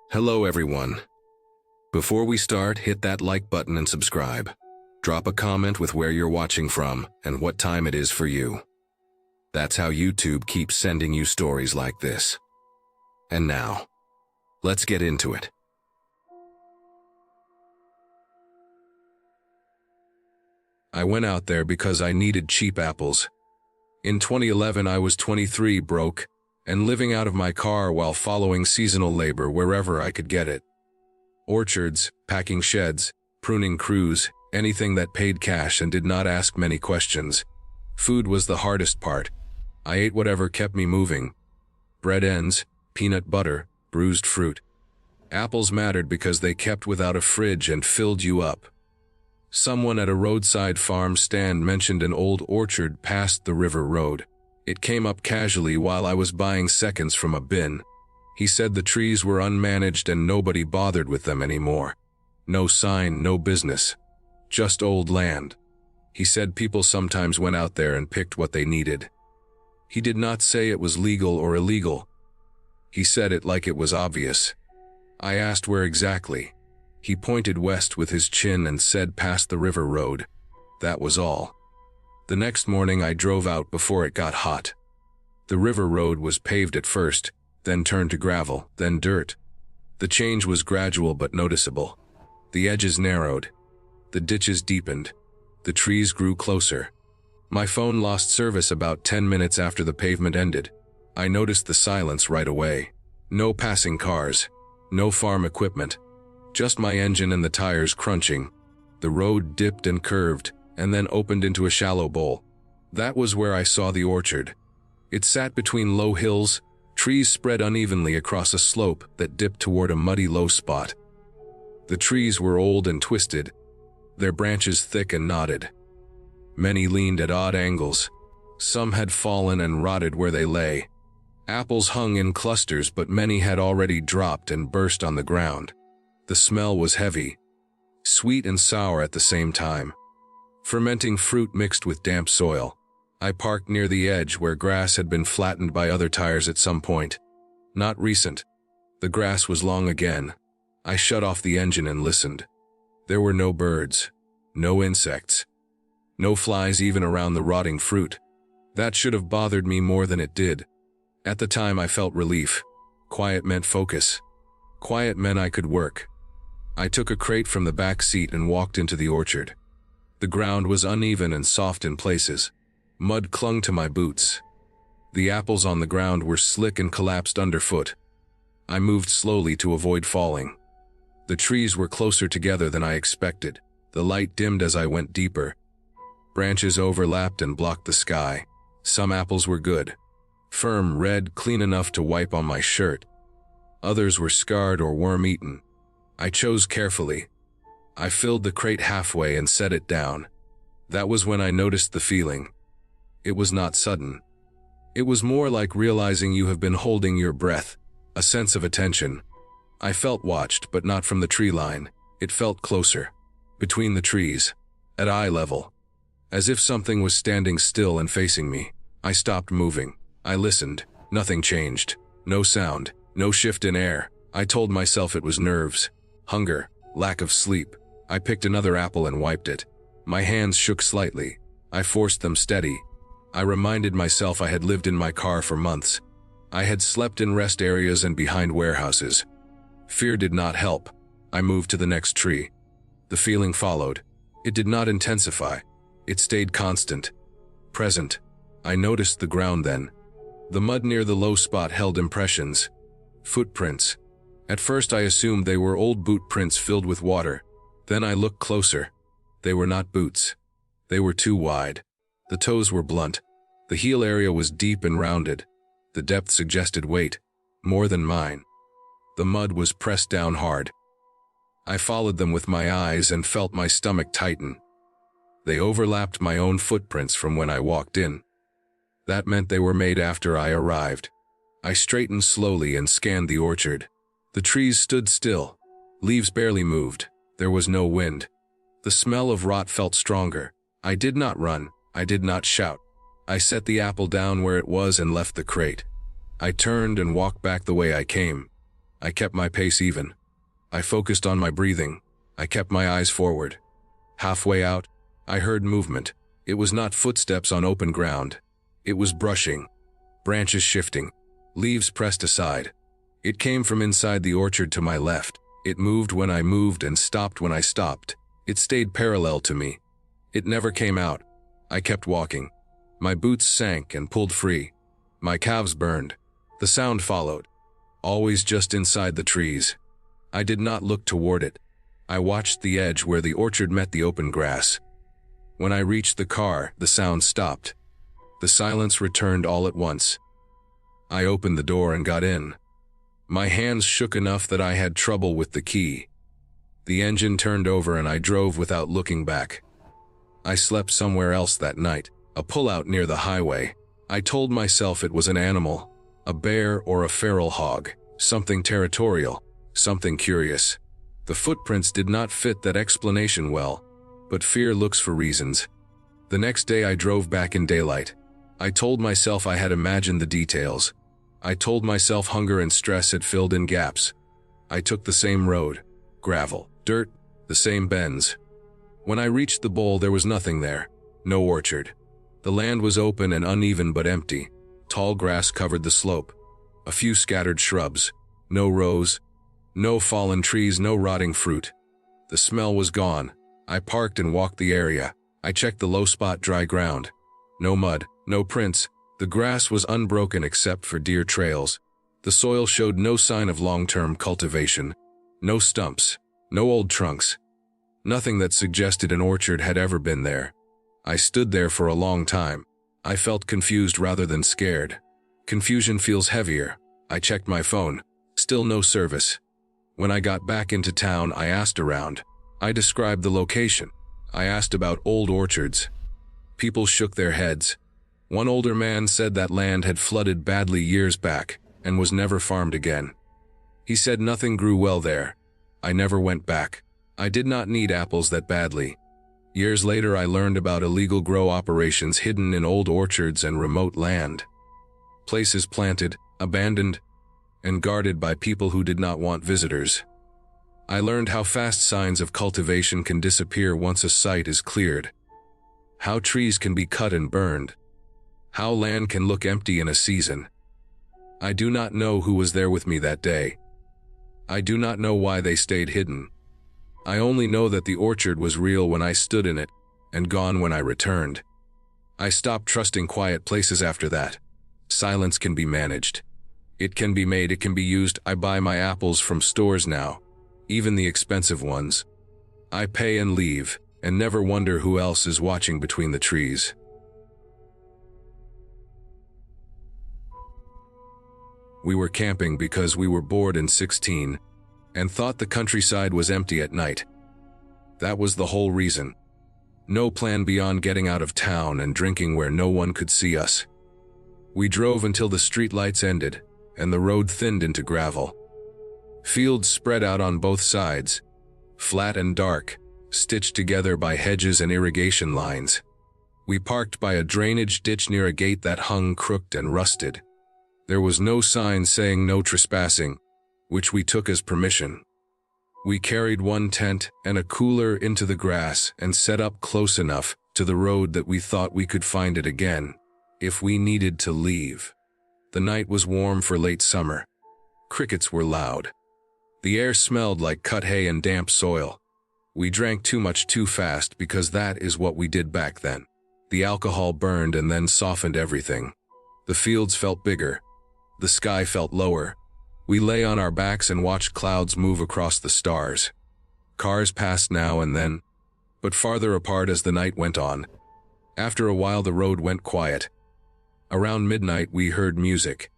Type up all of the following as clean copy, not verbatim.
Hello everyone. Before we start, hit that like button and subscribe. Drop a comment with where you're watching from and what time it is for you. That's how YouTube keeps sending you stories like this. And now, let's get into it. I went out there because I needed cheap apples. In 2011, I was 23, broke, and living out of my car while following seasonal labor wherever I could get it. Orchards, packing sheds, pruning crews, anything that paid cash and did not ask many questions. Food was the hardest part. I ate whatever kept me moving. Bread ends, peanut butter, bruised fruit. Apples mattered because they kept without a fridge and filled you up. Someone at a roadside farm stand mentioned an old orchard past the river road. It came up casually while I was buying seconds from a bin. He said the trees were unmanaged and nobody bothered with them anymore. No sign, no business. Just old land. He said people sometimes went out there and picked what they needed. He did not say it was legal or illegal. He said it like it was obvious. I asked where exactly. He pointed west with his chin and said past the river road. That was all. The next morning I drove out before it got hot. The river road was paved at first, then turned to gravel, then dirt. The change was gradual but noticeable. The edges narrowed. The ditches deepened. The trees grew closer. My phone lost service about 10 minutes after the pavement ended. I noticed the silence right away. No passing cars. No farm equipment. Just my engine and the tires crunching. The road dipped and curved, and then opened into a shallow bowl. That was where I saw the orchard. It sat between low hills, trees spread unevenly across a slope that dipped toward a muddy low spot. The trees were old and twisted, their branches thick and knotted. Many leaned at odd angles. Some had fallen and rotted where they lay. Apples hung in clusters, but many had already dropped and burst on the ground. The smell was heavy, sweet and sour at the same time. Fermenting fruit mixed with damp soil. I parked near the edge where grass had been flattened by other tires at some point. Not recent. The grass was long again. I shut off the engine and listened. There were no birds, no insects, no flies even around the rotting fruit. That should have bothered me more than it did. At the time I felt relief. Quiet meant focus. Quiet meant I could work. I took a crate from the back seat and walked into the orchard. The ground was uneven and soft in places. Mud clung to my boots. The apples on the ground were slick and collapsed underfoot. I moved slowly to avoid falling. The trees were closer together than I expected. The light dimmed as I went deeper. Branches overlapped and blocked the sky. Some apples were good. Firm, red, clean enough to wipe on my shirt. Others were scarred or worm-eaten. I chose carefully. I filled the crate halfway and set it down. That was when I noticed the feeling. It was not sudden. It was more like realizing you have been holding your breath, a sense of attention. I felt watched, but not from the tree line. It felt closer, between the trees, at eye level, as if something was standing still and facing me. I stopped moving. I listened. Nothing changed. No sound, no shift in air. I told myself it was nerves, hunger, lack of sleep. I picked another apple and wiped it. My hands shook slightly. I forced them steady. I reminded myself I had lived in my car for months. I had slept in rest areas and behind warehouses. Fear did not help. I moved to the next tree. The feeling followed. It did not intensify. It stayed constant, present. I noticed the ground then. The mud near the low spot held impressions, footprints. At first I assumed they were old boot prints filled with water. Then I looked closer. They were not boots. They were too wide. The toes were blunt. The heel area was deep and rounded. The depth suggested weight, more than mine. The mud was pressed down hard. I followed them with my eyes and felt my stomach tighten. They overlapped my own footprints from when I walked in. That meant they were made after I arrived. I straightened slowly and scanned the orchard. The trees stood still. Leaves barely moved. There was no wind. The smell of rot felt stronger. I did not run. I did not shout. I set the apple down where it was and left the crate. I turned and walked back the way I came. I kept my pace even. I focused on my breathing. I kept my eyes forward. Halfway out, I heard movement. It was not footsteps on open ground. It was brushing, branches shifting, leaves pressed aside. It came from inside the orchard to my left. It moved when I moved and stopped when I stopped. It stayed parallel to me. It never came out. I kept walking. My boots sank and pulled free. My calves burned. The sound followed, always just inside the trees. I did not look toward it. I watched the edge where the orchard met the open grass. When I reached the car, the sound stopped. The silence returned all at once. I opened the door and got in. My hands shook enough that I had trouble with the key. The engine turned over and I drove without looking back. I slept somewhere else that night, a pullout near the highway. I told myself it was an animal, a bear or a feral hog, something territorial, something curious. The footprints did not fit that explanation well, but fear looks for reasons. The next day I drove back in daylight. I told myself I had imagined the details. I told myself hunger and stress had filled in gaps. I took the same road, gravel, dirt, the same bends. When I reached the bowl, there was nothing there, no orchard. The land was open and uneven but empty. Tall grass covered the slope. A few scattered shrubs. No rows. No fallen trees, no rotting fruit. The smell was gone. I parked and walked the area. I checked the low spot dry ground. No mud, no prints. The grass was unbroken except for deer trails. The soil showed no sign of long-term cultivation. No stumps. No old trunks. Nothing that suggested an orchard had ever been there. I stood there for a long time. I felt confused rather than scared. Confusion feels heavier. I checked my phone. Still no service. When I got back into town, I asked around. I described the location. I asked about old orchards. People shook their heads. One older man said that land had flooded badly years back and was never farmed again. He said nothing grew well there. I never went back. I did not need apples that badly. Years later, I learned about illegal grow operations hidden in old orchards and remote land. Places planted, abandoned, and guarded by people who did not want visitors. I learned how fast signs of cultivation can disappear once a site is cleared. How trees can be cut and burned. How land can look empty in a season. I do not know who was there with me that day. I do not know why they stayed hidden. I only know that the orchard was real when I stood in it, and gone when I returned. I stopped trusting quiet places after that. Silence can be managed. It can be made, it can be used. I buy my apples from stores now, even the expensive ones. I pay and leave, and never wonder who else is watching between the trees. We were camping because we were bored in 16, and thought the countryside was empty at night. That was the whole reason. No plan beyond getting out of town and drinking where no one could see us. We drove until the streetlights ended, and the road thinned into gravel. Fields spread out on both sides, flat and dark, stitched together by hedges and irrigation lines. We parked by a drainage ditch near a gate that hung crooked and rusted. There was no sign saying no trespassing, which we took as permission. We carried one tent and a cooler into the grass and set up close enough to the road that we thought we could find it again, if we needed to leave. The night was warm for late summer. Crickets were loud. The air smelled like cut hay and damp soil. We drank too much too fast because that is what we did back then. The alcohol burned and then softened everything. The fields felt bigger. The sky felt lower. We lay on our backs and watched clouds move across the stars. Cars passed now and then, but farther apart as the night went on. After a while the road went quiet. Around midnight we heard music.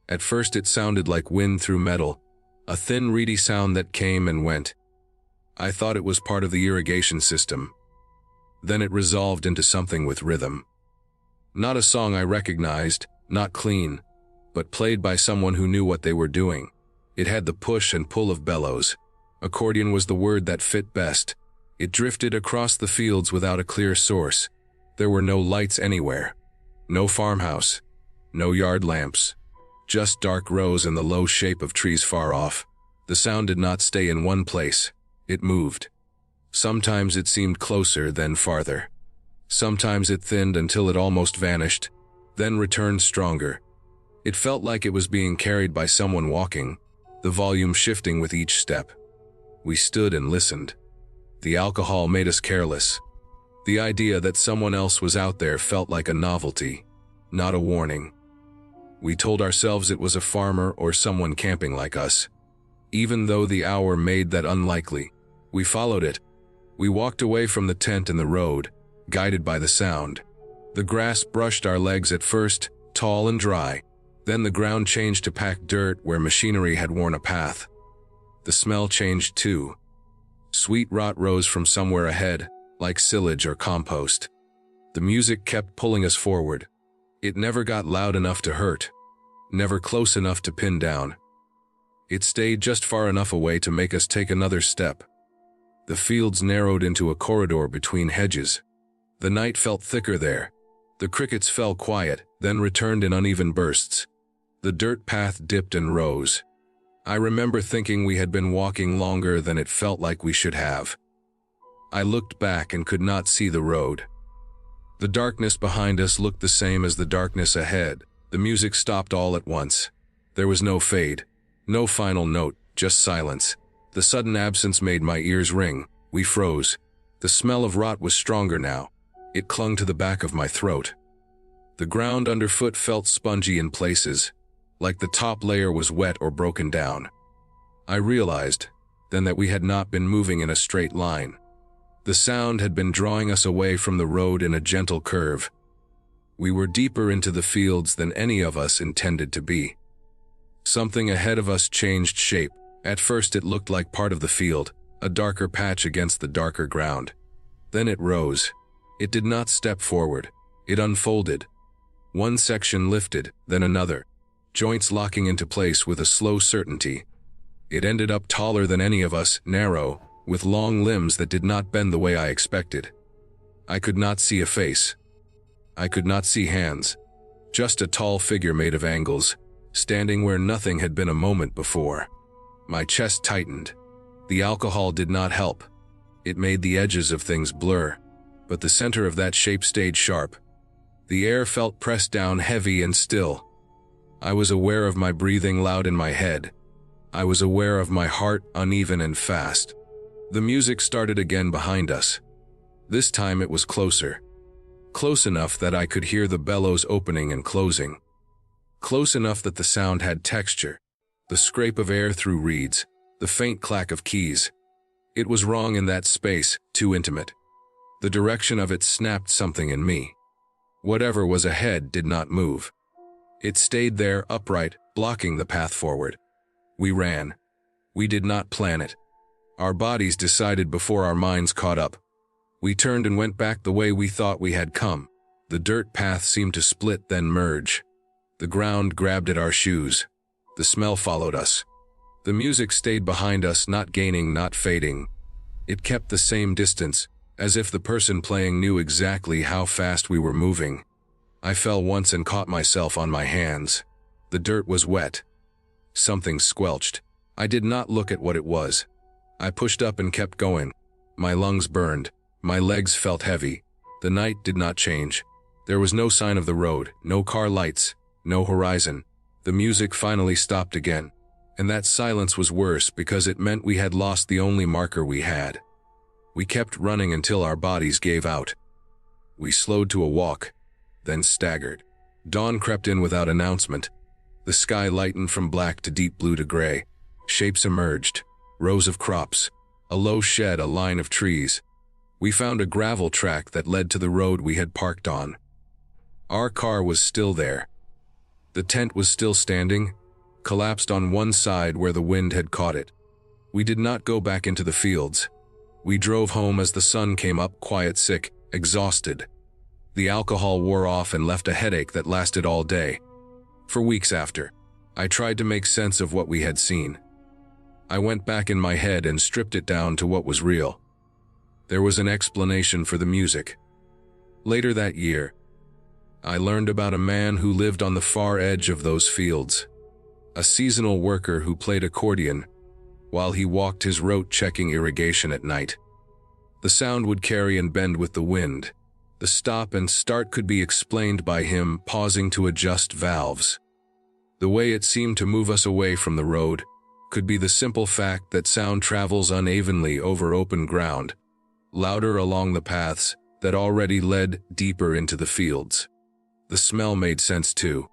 At first it sounded like wind through metal, a thin reedy sound that came and went. I thought it was part of the irrigation system. Then it resolved into something with rhythm. Not a song I recognized, not clean, but played by someone who knew what they were doing. It had the push and pull of bellows. Accordion was the word that fit best. It drifted across the fields without a clear source. There were no lights anywhere. No farmhouse. No yard lamps. just dark rows and the low shape of trees far off. The sound did not stay in one place. It moved. Sometimes it seemed closer, then farther. Sometimes it thinned until it almost vanished, then returned stronger. It felt like it was being carried by someone walking, the volume shifting with each step. We stood and listened. The alcohol made us careless. The idea that someone else was out there felt like a novelty, not a warning. We told ourselves it was a farmer or someone camping like us. Even though the hour made that unlikely, we followed it. We walked away from the tent and the road, guided by the sound. The grass brushed our legs at first, tall and dry. Then the ground changed to packed dirt where machinery had worn a path. The smell changed too. Sweet rot rose from somewhere ahead, like silage or compost. The music kept pulling us forward. It never got loud enough to hurt, never close enough to pin down. It stayed just far enough away to make us take another step. The fields narrowed into a corridor between hedges. The night felt thicker there. The crickets fell quiet, then returned in uneven bursts. The dirt path dipped and rose. I remember thinking we had been walking longer than it felt like we should have. I looked back and could not see the road. The darkness behind us looked the same as the darkness ahead. The music stopped all at once. There was no fade, no final note, just silence. The sudden absence made my ears ring. We froze. The smell of rot was stronger now. It clung to the back of my throat. The ground underfoot felt spongy in places, like the top layer was wet or broken down. I realized then that we had not been moving in a straight line. The sound had been drawing us away from the road in a gentle curve. We were deeper into the fields than any of us intended to be. Something ahead of us changed shape. At first it looked like part of the field, a darker patch against the darker ground. Then it rose. It did not step forward. It unfolded. One section lifted, then another, joints locking into place with a slow certainty. It ended up taller than any of us, narrow, with long limbs that did not bend the way I expected. I could not see a face. I could not see hands. Just a tall figure made of angles, standing where nothing had been a moment before. My chest tightened. The alcohol did not help. It made the edges of things blur, but the center of that shape stayed sharp. The air felt pressed down heavy and still. I was aware of my breathing loud in my head. I was aware of my heart uneven and fast. The music started again behind us. This time it was closer. Close enough that I could hear the bellows opening and closing. Close enough that the sound had texture. The scrape of air through reeds, the faint clack of keys. It was wrong in that space, too intimate. The direction of it snapped something in me. Whatever was ahead did not move. It stayed there, upright, blocking the path forward. We ran. We did not plan it. Our bodies decided before our minds caught up. We turned and went back the way we thought we had come. The dirt path seemed to split, then merge. The ground grabbed at our shoes. The smell followed us. The music stayed behind us, not gaining, not fading. It kept the same distance, as if the person playing knew exactly how fast we were moving. I fell once and caught myself on my hands. The dirt was wet. Something squelched. I did not look at what it was. I pushed up and kept going. My lungs burned. My legs felt heavy. The night did not change. There was no sign of the road, no car lights, no horizon. The music finally stopped again. And that silence was worse because it meant we had lost the only marker we had. We kept running until our bodies gave out. We slowed to a walk, then staggered. Dawn crept in without announcement. The sky lightened from black to deep blue to gray. Shapes emerged. Rows of crops. A low shed, a line of trees. We found a gravel track that led to the road we had parked on. Our car was still there. The tent was still standing, collapsed on one side where the wind had caught it. We did not go back into the fields. We drove home as the sun came up, quiet, sick, exhausted. The alcohol wore off and left a headache that lasted all day. For weeks after, I tried to make sense of what we had seen. I went back in my head and stripped it down to what was real. There was an explanation for the music. Later that year, I learned about a man who lived on the far edge of those fields. a seasonal worker who played accordion while he walked his rote checking irrigation at night. The sound would carry and bend with the wind. The stop and start could be explained by him pausing to adjust valves. The way it seemed to move us away from the road could be the simple fact that sound travels unevenly over open ground, louder along the paths that already led deeper into the fields. The smell made sense too.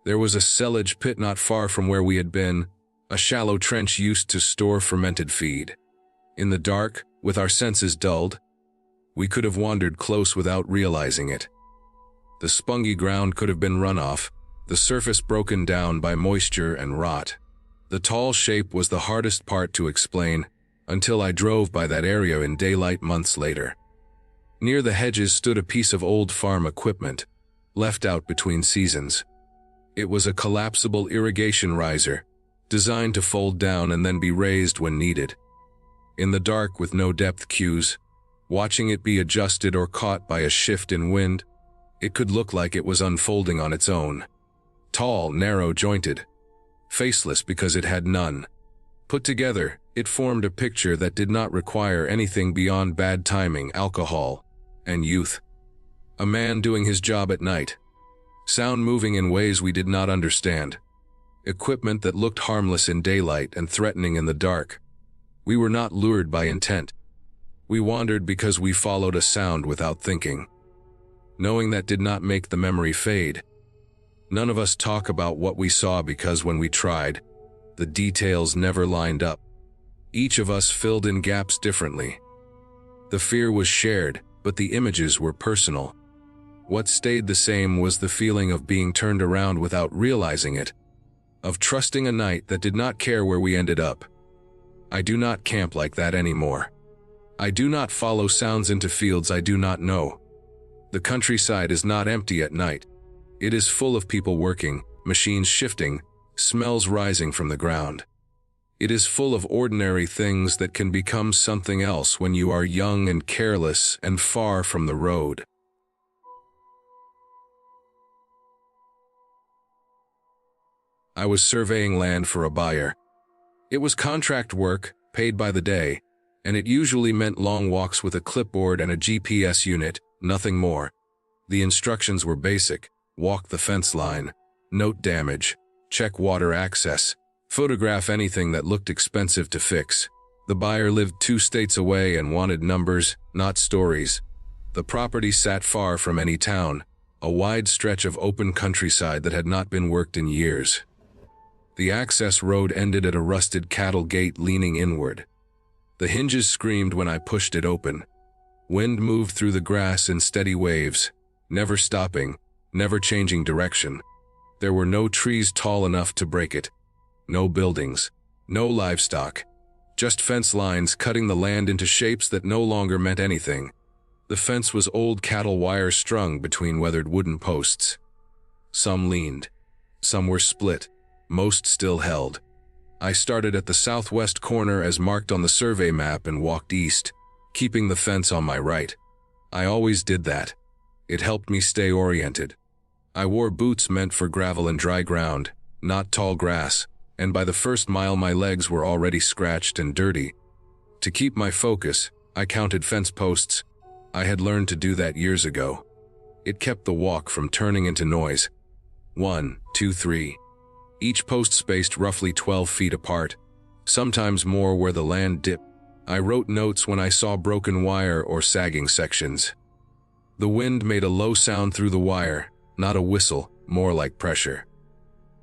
There was a silage pit not far from where we had been, a shallow trench used to store fermented feed. In the dark, with our senses dulled, we could have wandered close without realizing it. The spongy ground could have been runoff, the surface broken down by moisture and rot. The tall shape was the hardest part to explain until I drove by that area in daylight months later. Near the hedges stood a piece of old farm equipment, left out between seasons. It was a collapsible irrigation riser, designed to fold down and then be raised when needed. In the dark with no depth cues, watching it be adjusted or caught by a shift in wind, it could look like it was unfolding on its own. Tall, narrow-jointed, faceless because it had none. Put together, it formed a picture that did not require anything beyond bad timing, alcohol, and youth. A man doing his job at night. Sound moving in ways we did not understand. Equipment that looked harmless in daylight and threatening in the dark. We were not lured by intent. We wandered because we followed a sound without thinking. Knowing that did not make the memory fade. None of us talk about what we saw because when we tried, the details never lined up. Each of us filled in gaps differently. The fear was shared, but the images were personal. What stayed the same was the feeling of being turned around without realizing it, of trusting a night that did not care where we ended up. I do not camp like that anymore. I do not follow sounds into fields I do not know. The countryside is not empty at night. It is full of people working, machines shifting, smells rising from the ground. It is full of ordinary things that can become something else when you are young and careless and far from the road. I was surveying land for a buyer. It was contract work, paid by the day, and it usually meant long walks with a clipboard and a GPS unit, nothing more. The instructions were basic: walk the fence line, note damage, check water access, photograph anything that looked expensive to fix. The buyer lived 2 states away and wanted numbers, not stories. The property sat far from any town, a wide stretch of open countryside that had not been worked in years. The access road ended at a rusted cattle gate leaning inward. The hinges screamed when I pushed it open. Wind moved through the grass in steady waves, never stopping, never changing direction. There were no trees tall enough to break it. No buildings, no livestock, just fence lines cutting the land into shapes that no longer meant anything. The fence was old cattle wire strung between weathered wooden posts. Some leaned, some were split, most still held. I started at the southwest corner as marked on the survey map and walked east, keeping the fence on my right. I always did that. It helped me stay oriented. I wore boots meant for gravel and dry ground, not tall grass, and by the first mile my legs were already scratched and dirty. To keep my focus, I counted fence posts. I had learned to do that years ago. It kept the walk from turning into noise. 1, 2, 3. Each post spaced roughly 12 feet apart, sometimes more where the land dipped. I wrote notes when I saw broken wire or sagging sections. The wind made a low sound through the wire, not a whistle, more like pressure.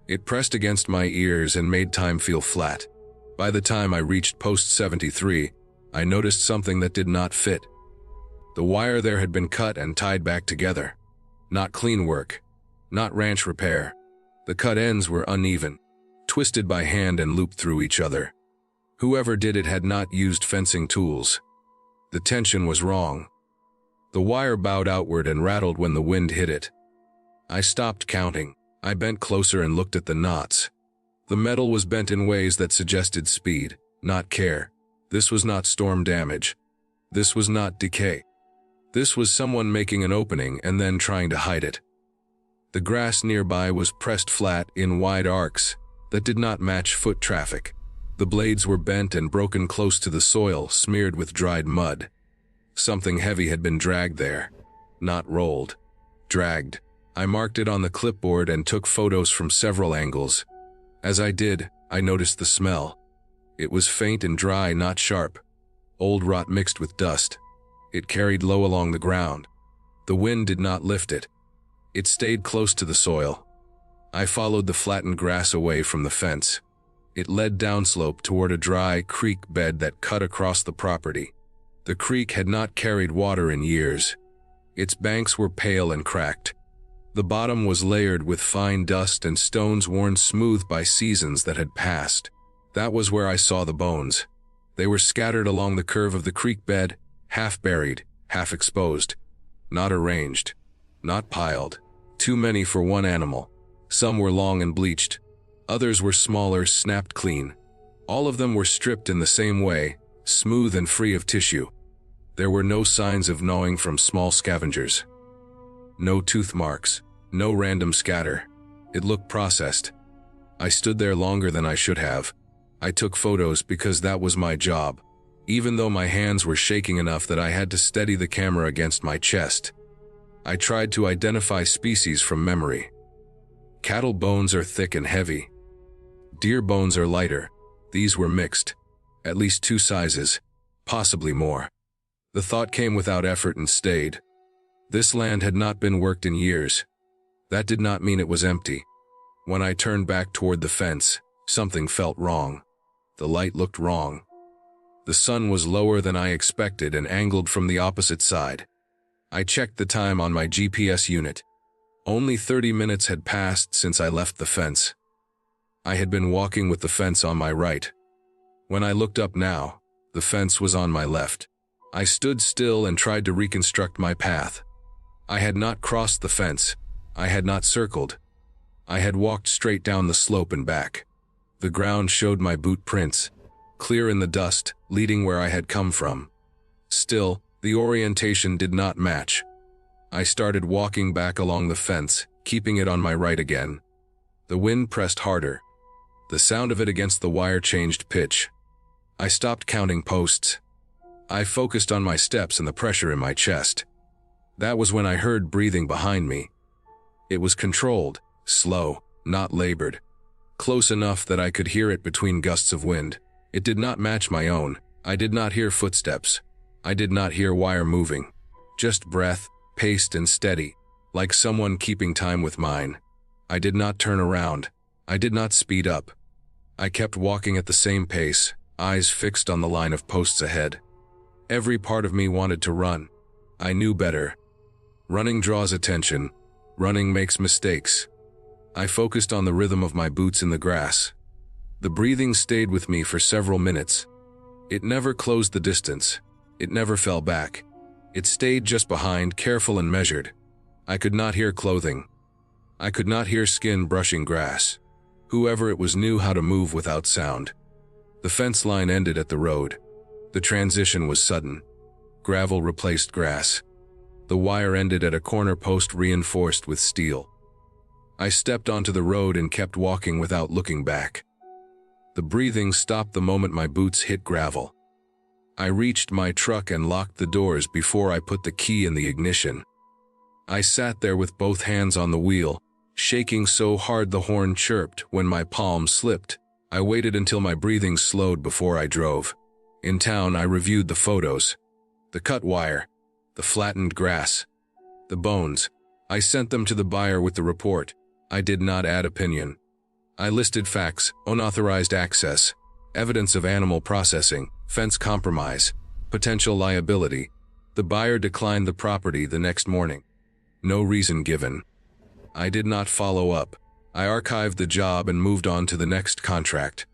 It pressed against my ears and made time feel flat. By the time I reached post 73, I noticed something that did not fit. The wire there had been cut and tied back together. Not clean work, not ranch repair. The cut ends were uneven, twisted by hand and looped through each other. Whoever did it had not used fencing tools. The tension was wrong. The wire bowed outward and rattled when the wind hit it. I stopped counting. I bent closer and looked at the knots. The metal was bent in ways that suggested speed, not care. This was not storm damage. This was not decay. This was someone making an opening and then trying to hide it. The grass nearby was pressed flat in wide arcs, that did not match foot traffic. The blades were bent and broken close to the soil, smeared with dried mud. Something heavy had been dragged there. Not rolled. Dragged. I marked it on the clipboard and took photos from several angles. As I did, I noticed the smell. It was faint and dry, not sharp. Old rot mixed with dust. It carried low along the ground. The wind did not lift it. It stayed close to the soil. I followed the flattened grass away from the fence. It led downslope toward a dry creek bed that cut across the property. The creek had not carried water in years. Its banks were pale and cracked. The bottom was layered with fine dust and stones worn smooth by seasons that had passed. That was where I saw the bones. They were scattered along the curve of the creek bed, half buried, half exposed. Not arranged. Not piled. Too many for one animal. Some were long and bleached. Others were smaller, snapped clean. All of them were stripped in the same way, smooth and free of tissue. There were no signs of gnawing from small scavengers. No tooth marks. No random scatter. It looked processed. I stood there longer than I should have. I took photos because that was my job, even though my hands were shaking enough that I had to steady the camera against my chest. I tried to identify species from memory. Cattle bones are thick and heavy. Deer bones are lighter. These were mixed. At least 2 sizes, possibly more. The thought came without effort and stayed. This land had not been worked in years. That did not mean it was empty. When I turned back toward the fence, something felt wrong. The light looked wrong. The sun was lower than I expected and angled from the opposite side. I checked the time on my GPS unit. Only 30 minutes had passed since I left the fence. I had been walking with the fence on my right. When I looked up now, the fence was on my left. I stood still and tried to reconstruct my path. I had not crossed the fence. I had not circled. I had walked straight down the slope and back. The ground showed my boot prints, clear in the dust, leading where I had come from. Still, the orientation did not match. I started walking back along the fence, keeping it on my right again. The wind pressed harder. The sound of it against the wire changed pitch. I stopped counting posts. I focused on my steps and the pressure in my chest. That was when I heard breathing behind me. It was controlled, slow, not labored. Close enough that I could hear it between gusts of wind. It did not match my own. I did not hear footsteps. I did not hear wire moving. Just breath, paced and steady, like someone keeping time with mine. I did not turn around. I did not speed up. I kept walking at the same pace, eyes fixed on the line of posts ahead. Every part of me wanted to run. I knew better. Running draws attention. Running makes mistakes. I focused on the rhythm of my boots in the grass. The breathing stayed with me for several minutes. It never closed the distance. It never fell back. It stayed just behind, careful and measured. I could not hear clothing. I could not hear skin brushing grass. Whoever it was knew how to move without sound. The fence line ended at the road. The transition was sudden. Gravel replaced grass. The wire ended at a corner post reinforced with steel. I stepped onto the road and kept walking without looking back. The breathing stopped the moment my boots hit gravel. I reached my truck and locked the doors before I put the key in the ignition. I sat there with both hands on the wheel, shaking so hard the horn chirped when my palm slipped. I waited until my breathing slowed before I drove. In town, I reviewed the photos. The cut wire, the flattened grass, the bones. I sent them to the buyer with the report. I did not add opinion. I listed facts: unauthorized access, evidence of animal processing, fence compromise, potential liability. The buyer declined the property the next morning. No reason given. I did not follow up. I archived the job and moved on to the next contract.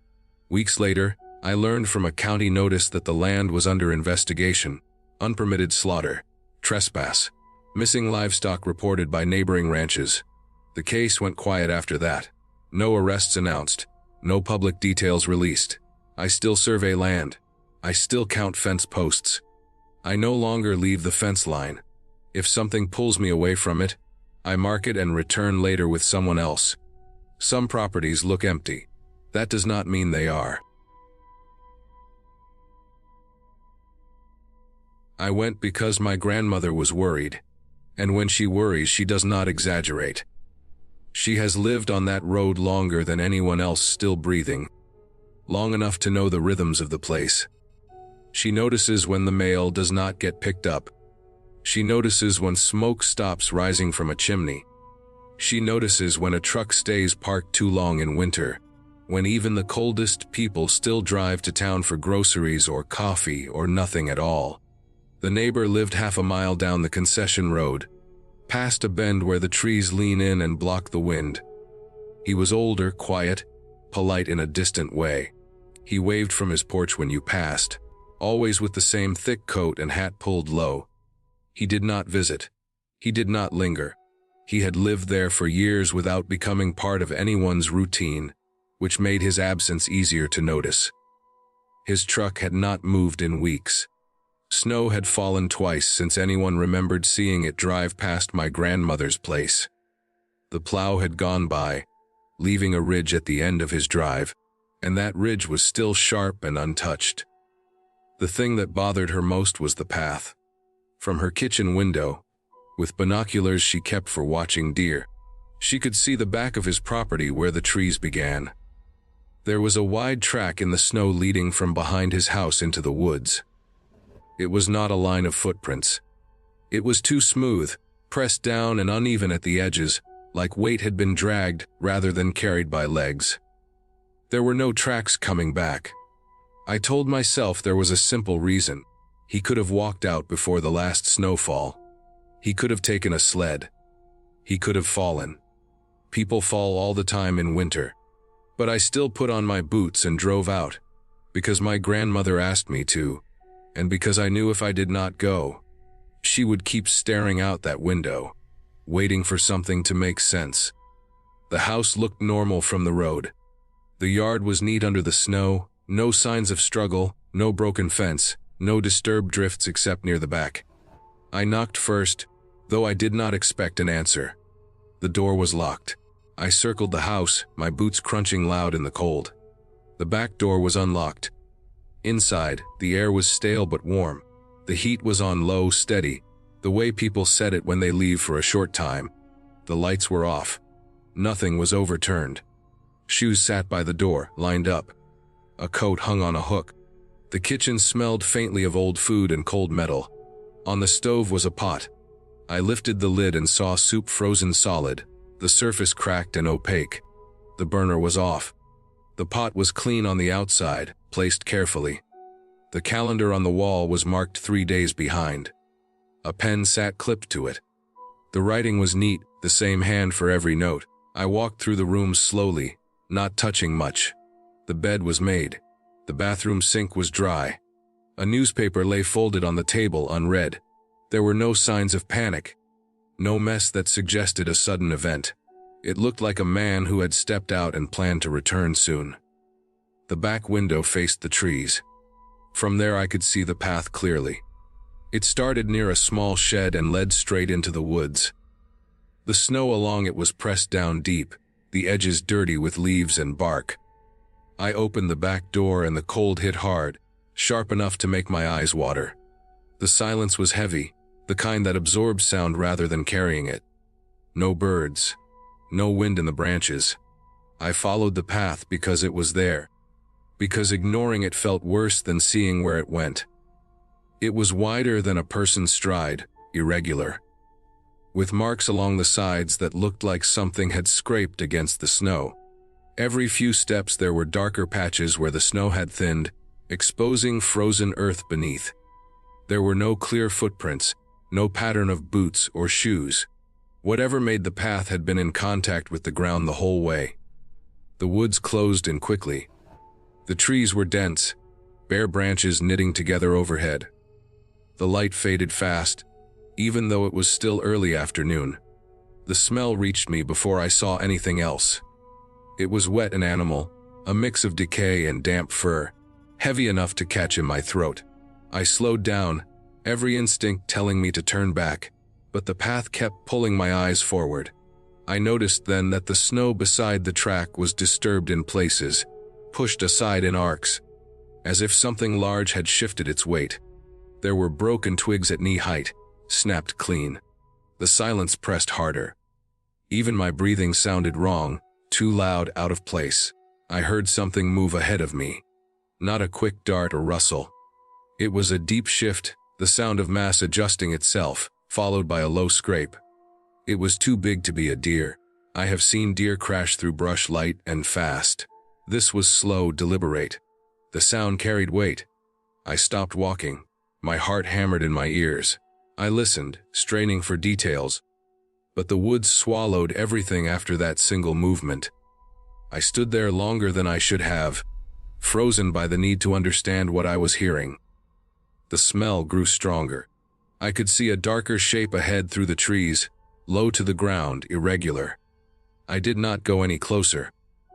Weeks later, I learned from a county notice that the land was under investigation. Unpermitted slaughter, trespass, missing livestock reported by neighboring ranches. The case went quiet after that. No arrests announced. No public details released. I still survey land. I still count fence posts. I no longer leave the fence line. If something pulls me away from it, I mark it and return later with someone else. Some properties look empty. That does not mean they are. I went because my grandmother was worried, and when she worries, she does not exaggerate. She has lived on that road longer than anyone else still breathing, long enough to know the rhythms of the place. She notices when the mail does not get picked up. She notices when smoke stops rising from a chimney. She notices when a truck stays parked too long in winter, when even the coldest people still drive to town for groceries or coffee or nothing at all. The neighbor lived half a mile down the concession road, past a bend where the trees lean in and block the wind. He was older, quiet, polite in a distant way. He waved from his porch when you passed, always with the same thick coat and hat pulled low. He did not visit. He did not linger. He had lived there for years without becoming part of anyone's routine, which made his absence easier to notice. His truck had not moved in weeks. Snow had fallen twice since anyone remembered seeing it drive past my grandmother's place. The plow had gone by, leaving a ridge at the end of his drive, and that ridge was still sharp and untouched. The thing that bothered her most was the path. From her kitchen window, with binoculars she kept for watching deer, she could see the back of his property where the trees began. There was a wide track in the snow leading from behind his house into the woods. It was not a line of footprints. It was too smooth, pressed down and uneven at the edges, like weight had been dragged rather than carried by legs. There were no tracks coming back. I told myself there was a simple reason. He could have walked out before the last snowfall. He could have taken a sled. He could have fallen. People fall all the time in winter. But I still put on my boots and drove out, because my grandmother asked me to, and because I knew if I did not go, she would keep staring out that window, waiting for something to make sense. The house looked normal from the road. The yard was neat under the snow, no signs of struggle, no broken fence, no disturbed drifts except near the back. I knocked first, though I did not expect an answer. The door was locked. I circled the house, my boots crunching loud in the cold. The back door was unlocked. Inside, the air was stale but warm. The heat was on low, steady, the way people set it when they leave for a short time. The lights were off. Nothing was overturned. Shoes sat by the door, lined up. A coat hung on a hook. The kitchen smelled faintly of old food and cold metal. On the stove was a pot. I lifted the lid and saw soup frozen solid, the surface cracked and opaque. The burner was off. The pot was clean on the outside, placed carefully. The calendar on the wall was marked 3 days behind. A pen sat clipped to it. The writing was neat, the same hand for every note. I walked through the room slowly, not touching much. The bed was made. The bathroom sink was dry. A newspaper lay folded on the table, unread. There were no signs of panic. No mess that suggested a sudden event. It looked like a man who had stepped out and planned to return soon. The back window faced the trees. From there I could see the path clearly. It started near a small shed and led straight into the woods. The snow along it was pressed down deep, the edges dirty with leaves and bark. I opened the back door and the cold hit hard, sharp enough to make my eyes water. The silence was heavy, the kind that absorbs sound rather than carrying it. No birds. No wind in the branches. I followed the path because it was there. Because ignoring it felt worse than seeing where it went. It was wider than a person's stride, irregular, with marks along the sides that looked like something had scraped against the snow. Every few steps there were darker patches where the snow had thinned, exposing frozen earth beneath. There were no clear footprints, no pattern of boots or shoes. Whatever made the path had been in contact with the ground the whole way. The woods closed in quickly. The trees were dense, bare branches knitting together overhead. The light faded fast, even though it was still early afternoon. The smell reached me before I saw anything else. It was wet and animal, a mix of decay and damp fur, heavy enough to catch in my throat. I slowed down, every instinct telling me to turn back, but the path kept pulling my eyes forward. I noticed then that the snow beside the track was disturbed in places, pushed aside in arcs, as if something large had shifted its weight. There were broken twigs at knee height, snapped clean. The silence pressed harder. Even my breathing sounded wrong, too loud, out of place. I heard something move ahead of me. Not a quick dart or rustle. It was a deep shift, the sound of mass adjusting itself, followed by a low scrape. It was too big to be a deer. I have seen deer crash through brush light and fast. This was slow, deliberate. The sound carried weight. I stopped walking. My heart hammered in my ears. I listened, straining for details. But the woods swallowed everything after that single movement. I stood there longer than I should have, frozen by the need to understand what I was hearing. The smell grew stronger. I could see a darker shape ahead through the trees, low to the ground, irregular. I did not go any closer.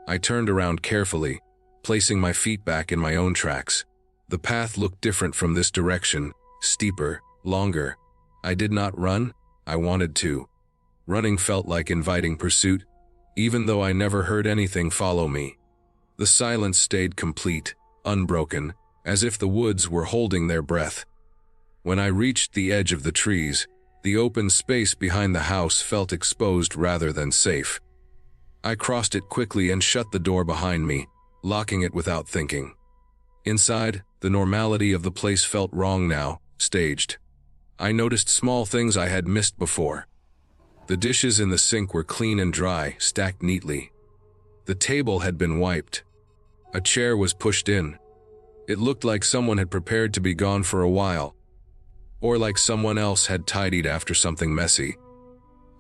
I turned around carefully, placing my feet back in my own tracks. The path looked different from this direction, steeper, longer. I did not run. I wanted to. Running felt like inviting pursuit, even though I never heard anything follow me. The silence stayed complete, unbroken, as if the woods were holding their breath. When I reached the edge of the trees, the open space behind the house felt exposed rather than safe. I crossed it quickly and shut the door behind me, locking it without thinking. Inside, the normality of the place felt wrong now, staged. I noticed small things I had missed before. The dishes in the sink were clean and dry, stacked neatly. The table had been wiped. A chair was pushed in. It looked like someone had prepared to be gone for a while, or like someone else had tidied after something messy.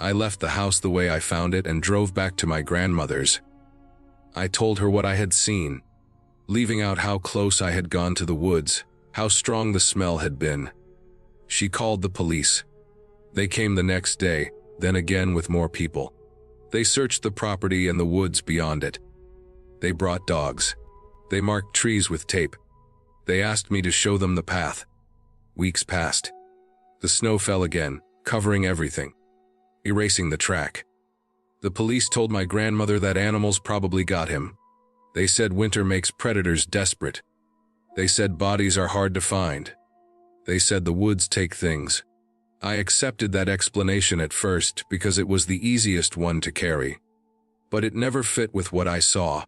I left the house the way I found it and drove back to my grandmother's. I told her what I had seen, leaving out how close I had gone to the woods, how strong the smell had been. She called the police. They came the next day, then again with more people. They searched the property and the woods beyond it. They brought dogs. They marked trees with tape. They asked me to show them the path. Weeks passed. The snow fell again, covering everything, erasing the track. The police told my grandmother that animals probably got him. They said winter makes predators desperate. They said bodies are hard to find. They said the woods take things. I accepted that explanation at first because it was the easiest one to carry. But it never fit with what I saw.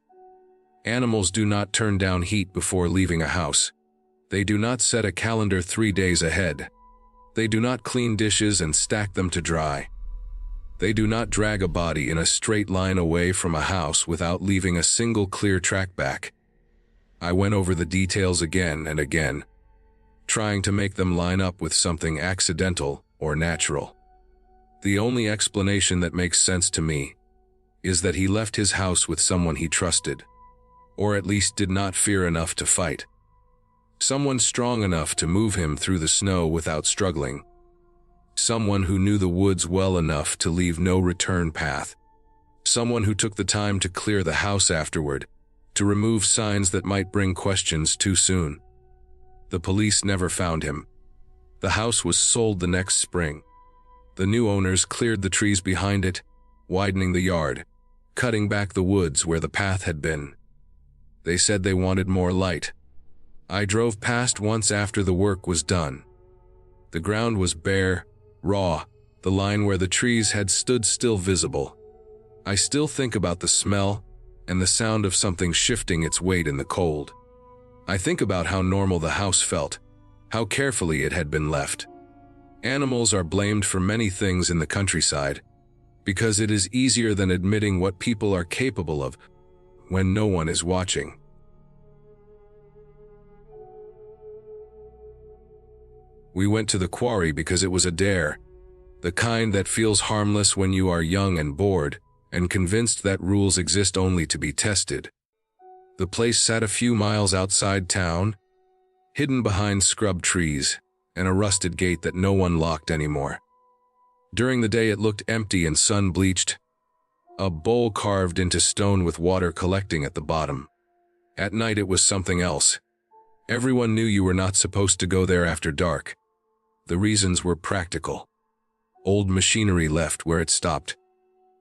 Animals do not turn down heat before leaving a house. They do not set a calendar 3 days ahead. They do not clean dishes and stack them to dry. They do not drag a body in a straight line away from a house without leaving a single clear track back. I went over the details again and again, trying to make them line up with something accidental or natural. The only explanation that makes sense to me is that he left his house with someone he trusted, or at least did not fear enough to fight. Someone strong enough to move him through the snow without struggling. Someone who knew the woods well enough to leave no return path. Someone who took the time to clear the house afterward, to remove signs that might bring questions too soon. The police never found him. The house was sold the next spring. The new owners cleared the trees behind it, widening the yard, cutting back the woods where the path had been. They said they wanted more light. I drove past once after the work was done. The ground was bare, raw, the line where the trees had stood still visible. I still think about the smell and the sound of something shifting its weight in the cold. I think about how normal the house felt, how carefully it had been left. Animals are blamed for many things in the countryside, because it is easier than admitting what people are capable of when no one is watching. We went to the quarry because it was a dare, the kind that feels harmless when you are young and bored, and convinced that rules exist only to be tested. The place sat a few miles outside town, hidden behind scrub trees and a rusted gate that no one locked anymore. During the day it looked empty and sun-bleached, a bowl carved into stone with water collecting at the bottom. At night it was something else. Everyone knew you were not supposed to go there after dark. The reasons were practical. Old machinery left where it stopped.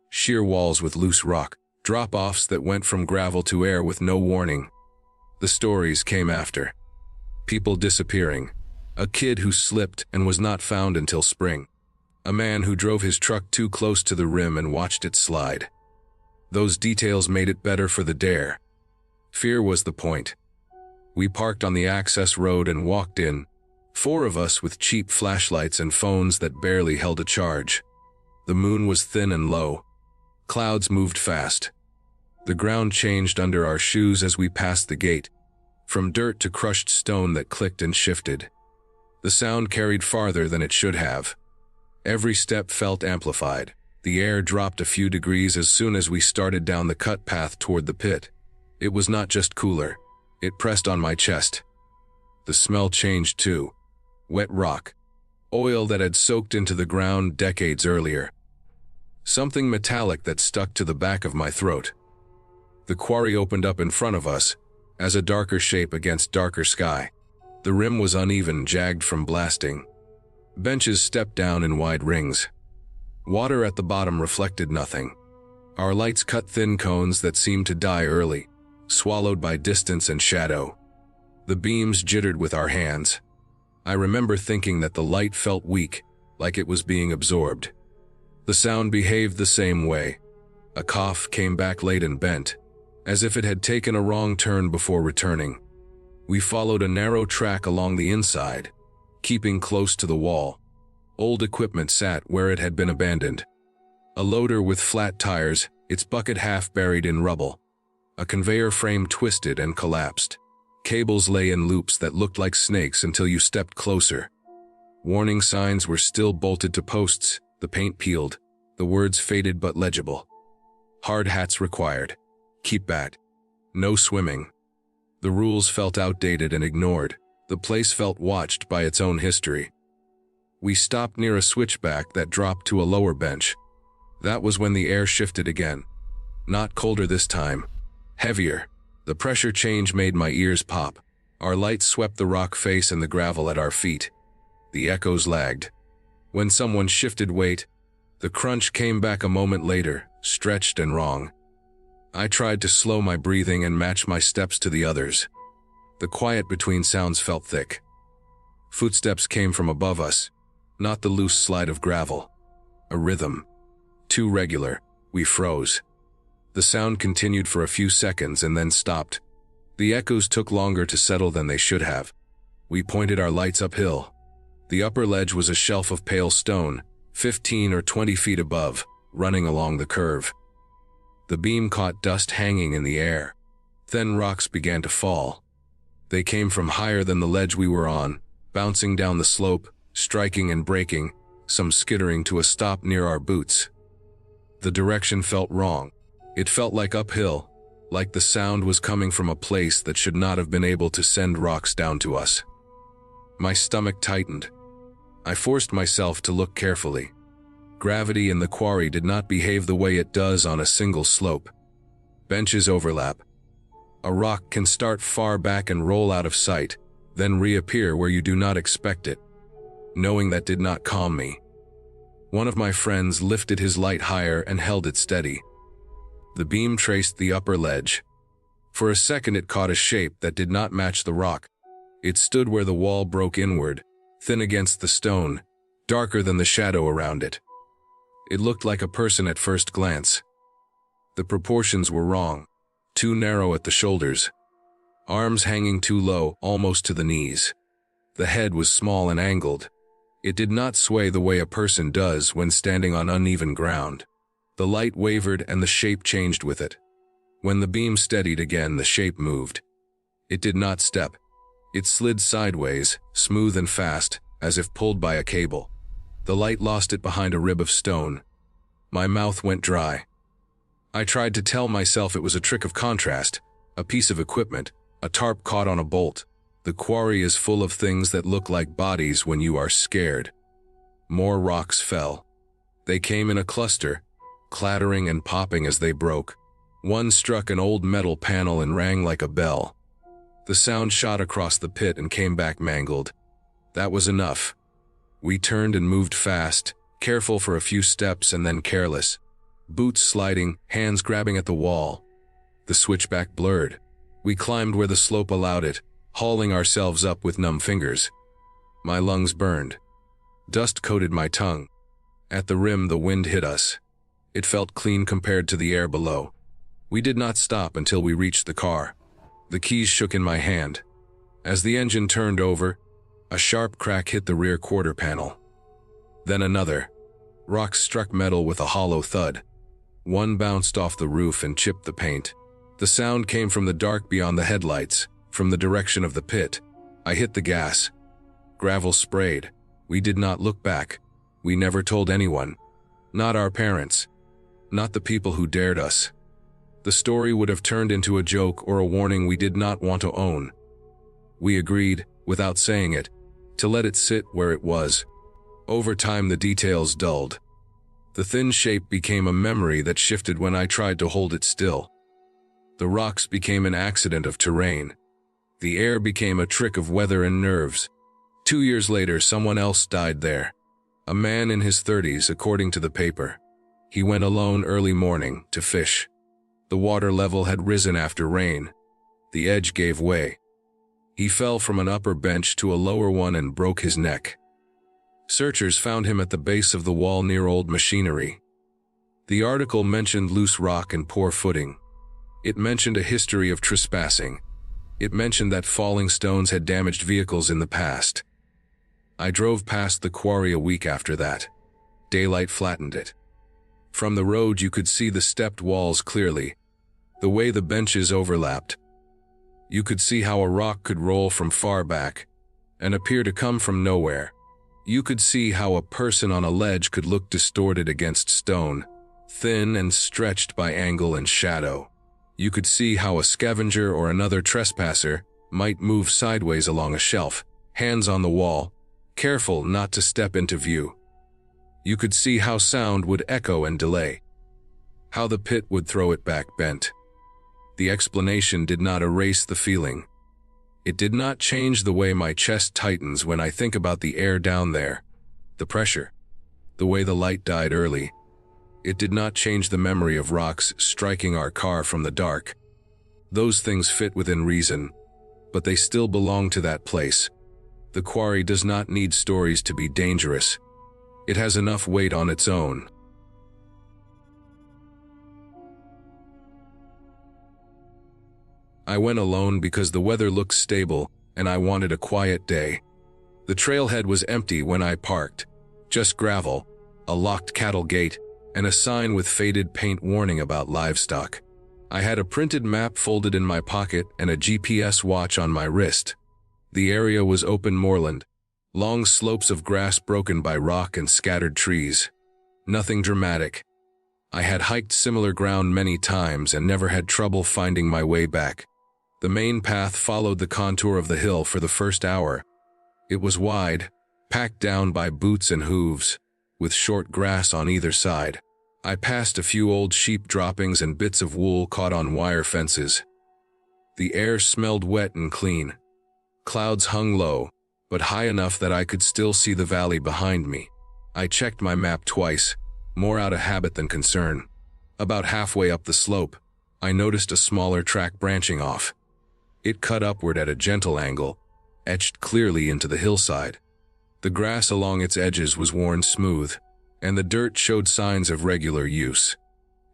Sheer walls with loose rock, drop-offs that went from gravel to air with no warning. The stories came after. People disappearing. A kid who slipped and was not found until spring. A man who drove his truck too close to the rim and watched it slide. Those details made it better for the dare. Fear was the point. We parked on the access road and walked in, 4 of us with cheap flashlights and phones that barely held a charge. The moon was thin and low. Clouds moved fast. The ground changed under our shoes as we passed the gate, from dirt to crushed stone that clicked and shifted. The sound carried farther than it should have. Every step felt amplified. The air dropped a few degrees as soon as we started down the cut path toward the pit. It was not just cooler. It pressed on my chest. The smell changed too. Wet rock. Oil that had soaked into the ground decades earlier. Something metallic that stuck to the back of my throat. The quarry opened up in front of us, as a darker shape against darker sky. The rim was uneven, jagged from blasting. Benches stepped down in wide rings. Water at the bottom reflected nothing. Our lights cut thin cones that seemed to die early, swallowed by distance and shadow. The beams jittered with our hands. I remember thinking that the light felt weak, like it was being absorbed. The sound behaved the same way. A cough came back late and bent, as if it had taken a wrong turn before returning. We followed a narrow track along the inside, keeping close to the wall. Old equipment sat where it had been abandoned. A loader with flat tires, its bucket half buried in rubble. A conveyor frame twisted and collapsed. Cables lay in loops that looked like snakes until you stepped closer. Warning signs were still bolted to posts, the paint peeled, the words faded but legible. Hard hats required. Keep back. No swimming. The rules felt outdated and ignored. The place felt watched by its own history. We stopped near a switchback that dropped to a lower bench. That was when the air shifted again. Not colder this time. Heavier. The pressure change made my ears pop. Our lights swept the rock face and the gravel at our feet. The echoes lagged. When someone shifted weight, the crunch came back a moment later, stretched and wrong. I tried to slow my breathing and match my steps to the others. The quiet between sounds felt thick. Footsteps came from above us, not the loose slide of gravel. A rhythm. Too regular. We froze. The sound continued for a few seconds and then stopped. The echoes took longer to settle than they should have. We pointed our lights uphill. The upper ledge was a shelf of pale stone, 15 or 20 feet above, running along the curve. The beam caught dust hanging in the air. Then rocks began to fall. They came from higher than the ledge we were on, bouncing down the slope, striking and breaking, some skittering to a stop near our boots. The direction felt wrong. It felt like uphill, like the sound was coming from a place that should not have been able to send rocks down to us. My stomach tightened. I forced myself to look carefully. Gravity in the quarry did not behave the way it does on a single slope. Benches overlap. A rock can start far back and roll out of sight, then reappear where you do not expect it. Knowing that did not calm me. One of my friends lifted his light higher and held it steady. The beam traced the upper ledge. For a second it caught a shape that did not match the rock. It stood where the wall broke inward, thin against the stone, darker than the shadow around it. It looked like a person at first glance. The proportions were wrong, too narrow at the shoulders. Arms hanging too low, almost to the knees. The head was small and angled. It did not sway the way a person does when standing on uneven ground. The light wavered and the shape changed with it. When the beam steadied again, the shape moved. It did not step. It slid sideways, smooth and fast, as if pulled by a cable. The light lost it behind a rib of stone. My mouth went dry. I tried to tell myself it was a trick of contrast, a piece of equipment, a tarp caught on a bolt. The quarry is full of things that look like bodies when you are scared. More rocks fell. They came in a cluster, clattering and popping as they broke. One struck an old metal panel and rang like a bell. The sound shot across the pit and came back mangled. That was enough. We turned and moved fast, careful for a few steps and then careless. Boots sliding, hands grabbing at the wall. The switchback blurred. We climbed where the slope allowed it, hauling ourselves up with numb fingers. My lungs burned. Dust coated my tongue. At the rim, the wind hit us. It felt clean compared to the air below. We did not stop until we reached the car. The keys shook in my hand. As the engine turned over, a sharp crack hit the rear quarter panel. Then another. Rocks struck metal with a hollow thud. One bounced off the roof and chipped the paint. The sound came from the dark beyond the headlights, from the direction of the pit. I hit the gas. Gravel sprayed. We did not look back. We never told anyone. Not our parents. Not the people who dared us. The story would have turned into a joke or a warning we did not want to own. We agreed, without saying it, to let it sit where it was. Over time, the details dulled. The thin shape became a memory that shifted when I tried to hold it still. The rocks became an accident of terrain. The air became a trick of weather and nerves. 2 years later, someone else died there. A man in his 30s, according to the paper. He went alone early morning to fish. The water level had risen after rain. The edge gave way. He fell from an upper bench to a lower one and broke his neck. Searchers found him at the base of the wall near old machinery. The article mentioned loose rock and poor footing. It mentioned a history of trespassing. It mentioned that falling stones had damaged vehicles in the past. I drove past the quarry a week after that. Daylight flattened it. From the road you could see the stepped walls clearly, the way the benches overlapped. You could see how a rock could roll from far back and appear to come from nowhere. You could see how a person on a ledge could look distorted against stone, thin and stretched by angle and shadow. You could see how a scavenger or another trespasser might move sideways along a shelf, hands on the wall, careful not to step into view. You could see how sound would echo and delay, how the pit would throw it back bent. The explanation did not erase the feeling. It did not change the way my chest tightens when I think about the air down there, the pressure, the way the light died early. It did not change the memory of rocks striking our car from the dark. Those things fit within reason, but they still belong to that place. The quarry does not need stories to be dangerous. It has enough weight on its own. I went alone because the weather looked stable and I wanted a quiet day. The trailhead was empty when I parked. Just gravel, a locked cattle gate, and a sign with faded paint warning about livestock. I had a printed map folded in my pocket and a GPS watch on my wrist. The area was open moorland, long slopes of grass broken by rock and scattered trees. Nothing dramatic. I had hiked similar ground many times and never had trouble finding my way back. The main path followed the contour of the hill for the first hour. It was wide, packed down by boots and hooves, with short grass on either side. I passed a few old sheep droppings and bits of wool caught on wire fences. The air smelled wet and clean. Clouds hung low, but high enough that I could still see the valley behind me. I checked my map twice, more out of habit than concern. About halfway up the slope, I noticed a smaller track branching off. It cut upward at a gentle angle, etched clearly into the hillside. The grass along its edges was worn smooth, and the dirt showed signs of regular use.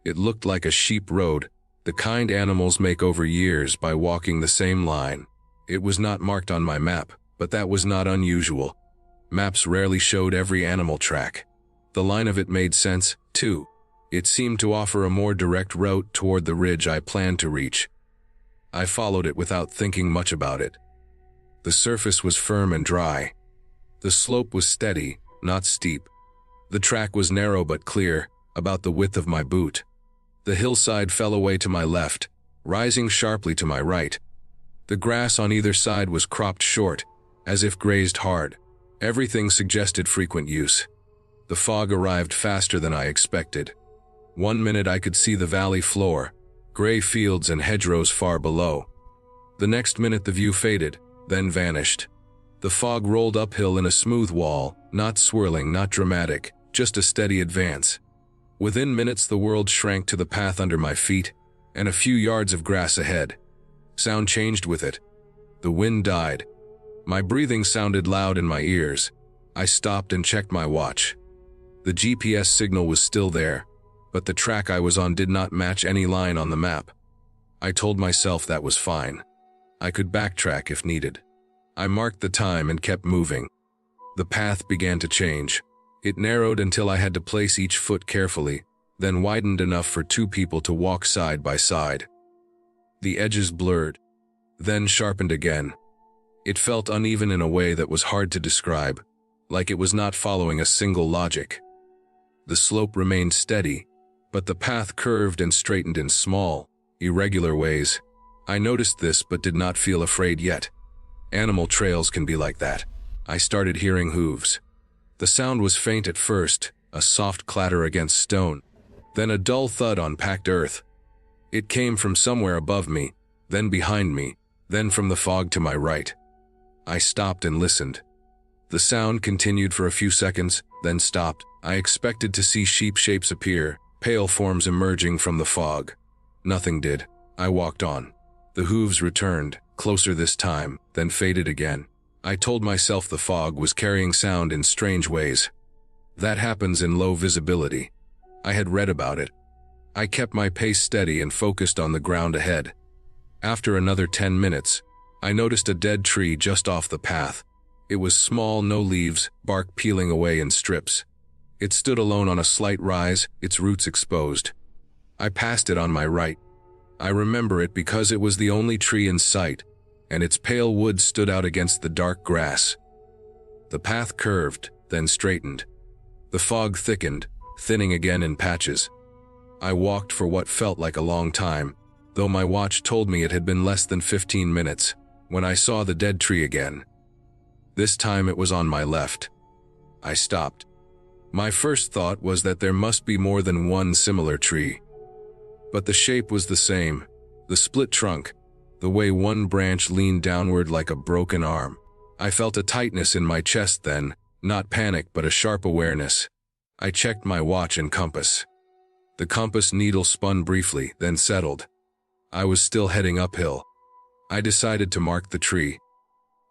It looked like a sheep road, the kind animals make over years by walking the same line. It was not marked on my map, but that was not unusual. Maps rarely showed every animal track. The line of it made sense, too. It seemed to offer a more direct route toward the ridge I planned to reach. I followed it without thinking much about it. The surface was firm and dry. The slope was steady, not steep. The track was narrow but clear, about the width of my boot. The hillside fell away to my left, rising sharply to my right. The grass on either side was cropped short, as if grazed hard. Everything suggested frequent use. The fog arrived faster than I expected. 1 minute I could see the valley floor, gray fields and hedgerows far below. The next minute the view faded, then vanished. The fog rolled uphill in a smooth wall, not swirling, not dramatic, just a steady advance. Within minutes the world shrank to the path under my feet, and a few yards of grass ahead. Sound changed with it. The wind died. My breathing sounded loud in my ears. I stopped and checked my watch. The GPS signal was still there, but the track I was on did not match any line on the map. I told myself that was fine. I could backtrack if needed. I marked the time and kept moving. The path began to change. It narrowed until I had to place each foot carefully, then widened enough for two people to walk side by side. The edges blurred, then sharpened again. It felt uneven in a way that was hard to describe, like it was not following a single logic. The slope remained steady, but the path curved and straightened in small, irregular ways. I noticed this but did not feel afraid yet. Animal trails can be like that. I started hearing hooves. The sound was faint at first, a soft clatter against stone, then a dull thud on packed earth. It came from somewhere above me, then behind me, then from the fog to my right. I stopped and listened. The sound continued for a few seconds, then stopped. I expected to see sheep shapes appear, pale forms emerging from the fog. Nothing did. I walked on. The hooves returned, closer this time, then faded again. I told myself the fog was carrying sound in strange ways. That happens in low visibility. I had read about it. I kept my pace steady and focused on the ground ahead. After another 10 minutes, I noticed a dead tree just off the path. It was small, no leaves, bark peeling away in strips. It stood alone on a slight rise, its roots exposed. I passed it on my right. I remember it because it was the only tree in sight, and its pale wood stood out against the dark grass. The path curved, then straightened. The fog thickened, thinning again in patches. I walked for what felt like a long time, though my watch told me it had been less than 15 minutes, when I saw the dead tree again. This time it was on my left. I stopped. My first thought was that there must be more than one similar tree. But the shape was the same, the split trunk, the way one branch leaned downward like a broken arm. I felt a tightness in my chest then, not panic but a sharp awareness. I checked my watch and compass. The compass needle spun briefly, then settled. I was still heading uphill. I decided to mark the tree.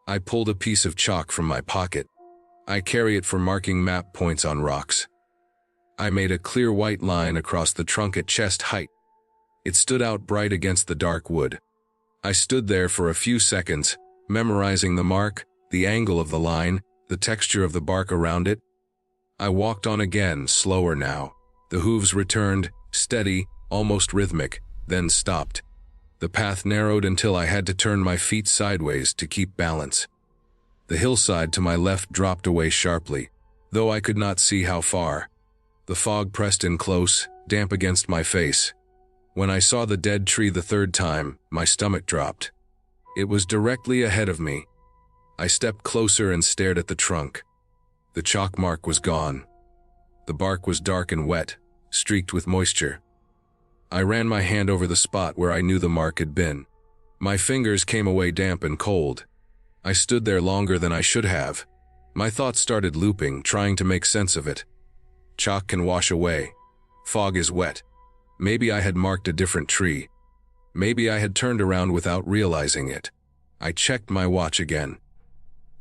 I pulled a piece of chalk from my pocket. I carry it for marking map points on rocks. I made a clear white line across the trunk at chest height. It stood out bright against the dark wood. I stood there for a few seconds, memorizing the mark, the angle of the line, the texture of the bark around it. I walked on again, slower now. The hooves returned, steady, almost rhythmic, then stopped. The path narrowed until I had to turn my feet sideways to keep balance. The hillside to my left dropped away sharply, though I could not see how far. The fog pressed in close, damp against my face. When I saw the dead tree the third time, my stomach dropped. It was directly ahead of me. I stepped closer and stared at the trunk. The chalk mark was gone. The bark was dark and wet, streaked with moisture. I ran my hand over the spot where I knew the mark had been. My fingers came away damp and cold. I stood there longer than I should have. My thoughts started looping, trying to make sense of it. Chalk can wash away. Fog is wet. Maybe I had marked a different tree. Maybe I had turned around without realizing it. I checked my watch again.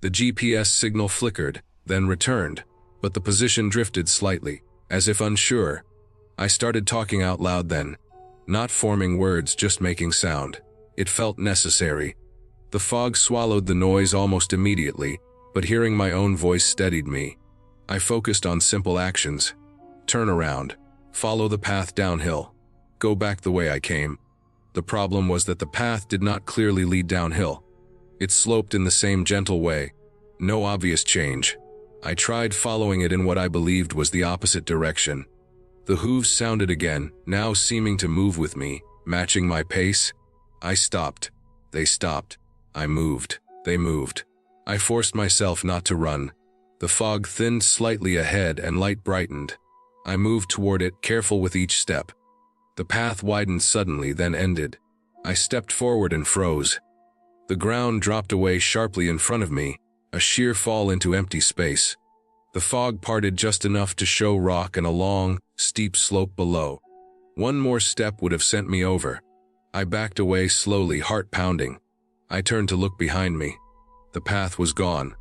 The GPS signal flickered, then returned, but the position drifted slightly, as if unsure. I started talking out loud then, not forming words, just making sound. It felt necessary. The fog swallowed the noise almost immediately, but hearing my own voice steadied me. I focused on simple actions. Turn around. Follow the path downhill. Go back the way I came. The problem was that the path did not clearly lead downhill. It sloped in the same gentle way. No obvious change. I tried following it in what I believed was the opposite direction. The hooves sounded again, now seeming to move with me, matching my pace. I stopped. They stopped. I moved. They moved. I forced myself not to run. The fog thinned slightly ahead and light brightened. I moved toward it, careful with each step. The path widened suddenly, then ended. I stepped forward and froze. The ground dropped away sharply in front of me, a sheer fall into empty space. The fog parted just enough to show rock and a long, steep slope below. One more step would have sent me over. I backed away slowly, heart pounding. I turned to look behind me. The path was gone.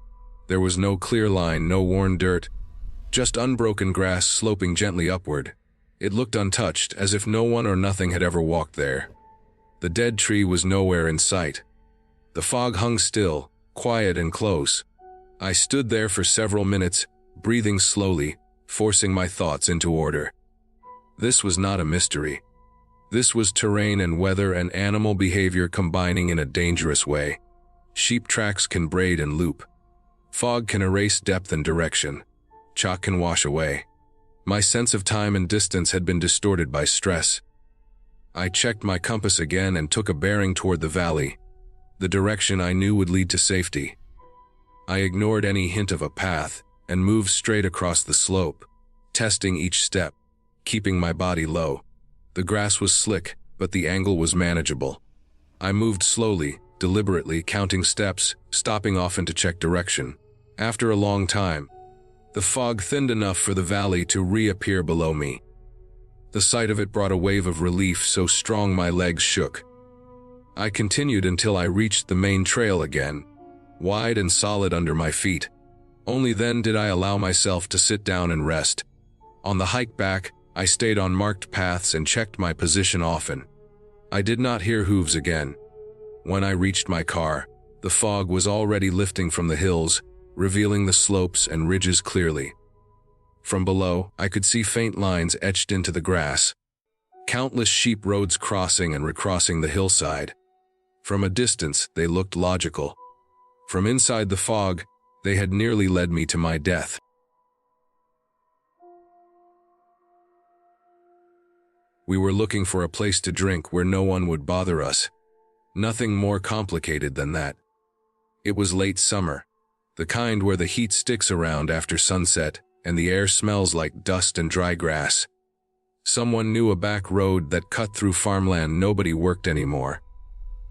There was no clear line, no worn dirt, just unbroken grass sloping gently upward. It looked untouched, as if no one or nothing had ever walked there. The dead tree was nowhere in sight. The fog hung still, quiet and close. I stood there for several minutes, breathing slowly, forcing my thoughts into order. This was not a mystery. This was terrain and weather and animal behavior combining in a dangerous way. Sheep tracks can braid and loop. Fog can erase depth and direction. Chalk can wash away. My sense of time and distance had been distorted by stress. I checked my compass again and took a bearing toward the valley, the direction I knew would lead to safety. I ignored any hint of a path and moved straight across the slope, testing each step, keeping my body low. The grass was slick, but the angle was manageable. I moved slowly, deliberately, counting steps, stopping often to check direction. After a long time, the fog thinned enough for the valley to reappear below me. The sight of it brought a wave of relief so strong my legs shook. I continued until I reached the main trail again, wide and solid under my feet. Only then did I allow myself to sit down and rest. On the hike back, I stayed on marked paths and checked my position often. I did not hear hooves again. When I reached my car, the fog was already lifting from the hills, revealing the slopes and ridges clearly. From below, I could see faint lines etched into the grass. Countless sheep roads crossing and recrossing the hillside. From a distance, they looked logical. From inside the fog, they had nearly led me to my death. We were looking for a place to drink where no one would bother us. Nothing more complicated than that. It was late summer, the kind where the heat sticks around after sunset and the air smells like dust and dry grass. Someone knew a back road that cut through farmland nobody worked anymore.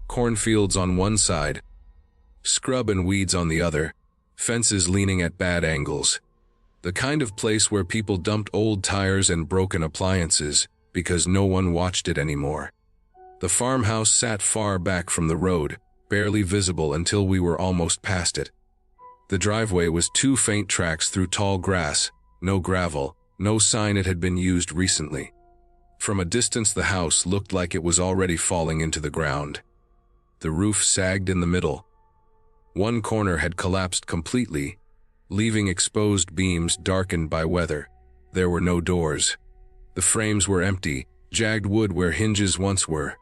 Cornfields on one side, scrub and weeds on the other, fences leaning at bad angles. The kind of place where people dumped old tires and broken appliances because no one watched it anymore. The farmhouse sat far back from the road, barely visible until we were almost past it. The driveway was two faint tracks through tall grass, no gravel, no sign it had been used recently. From a distance the house looked like it was already falling into the ground. The roof sagged in the middle. One corner had collapsed completely, leaving exposed beams darkened by weather. There were no doors. The frames were empty, jagged wood where hinges once were.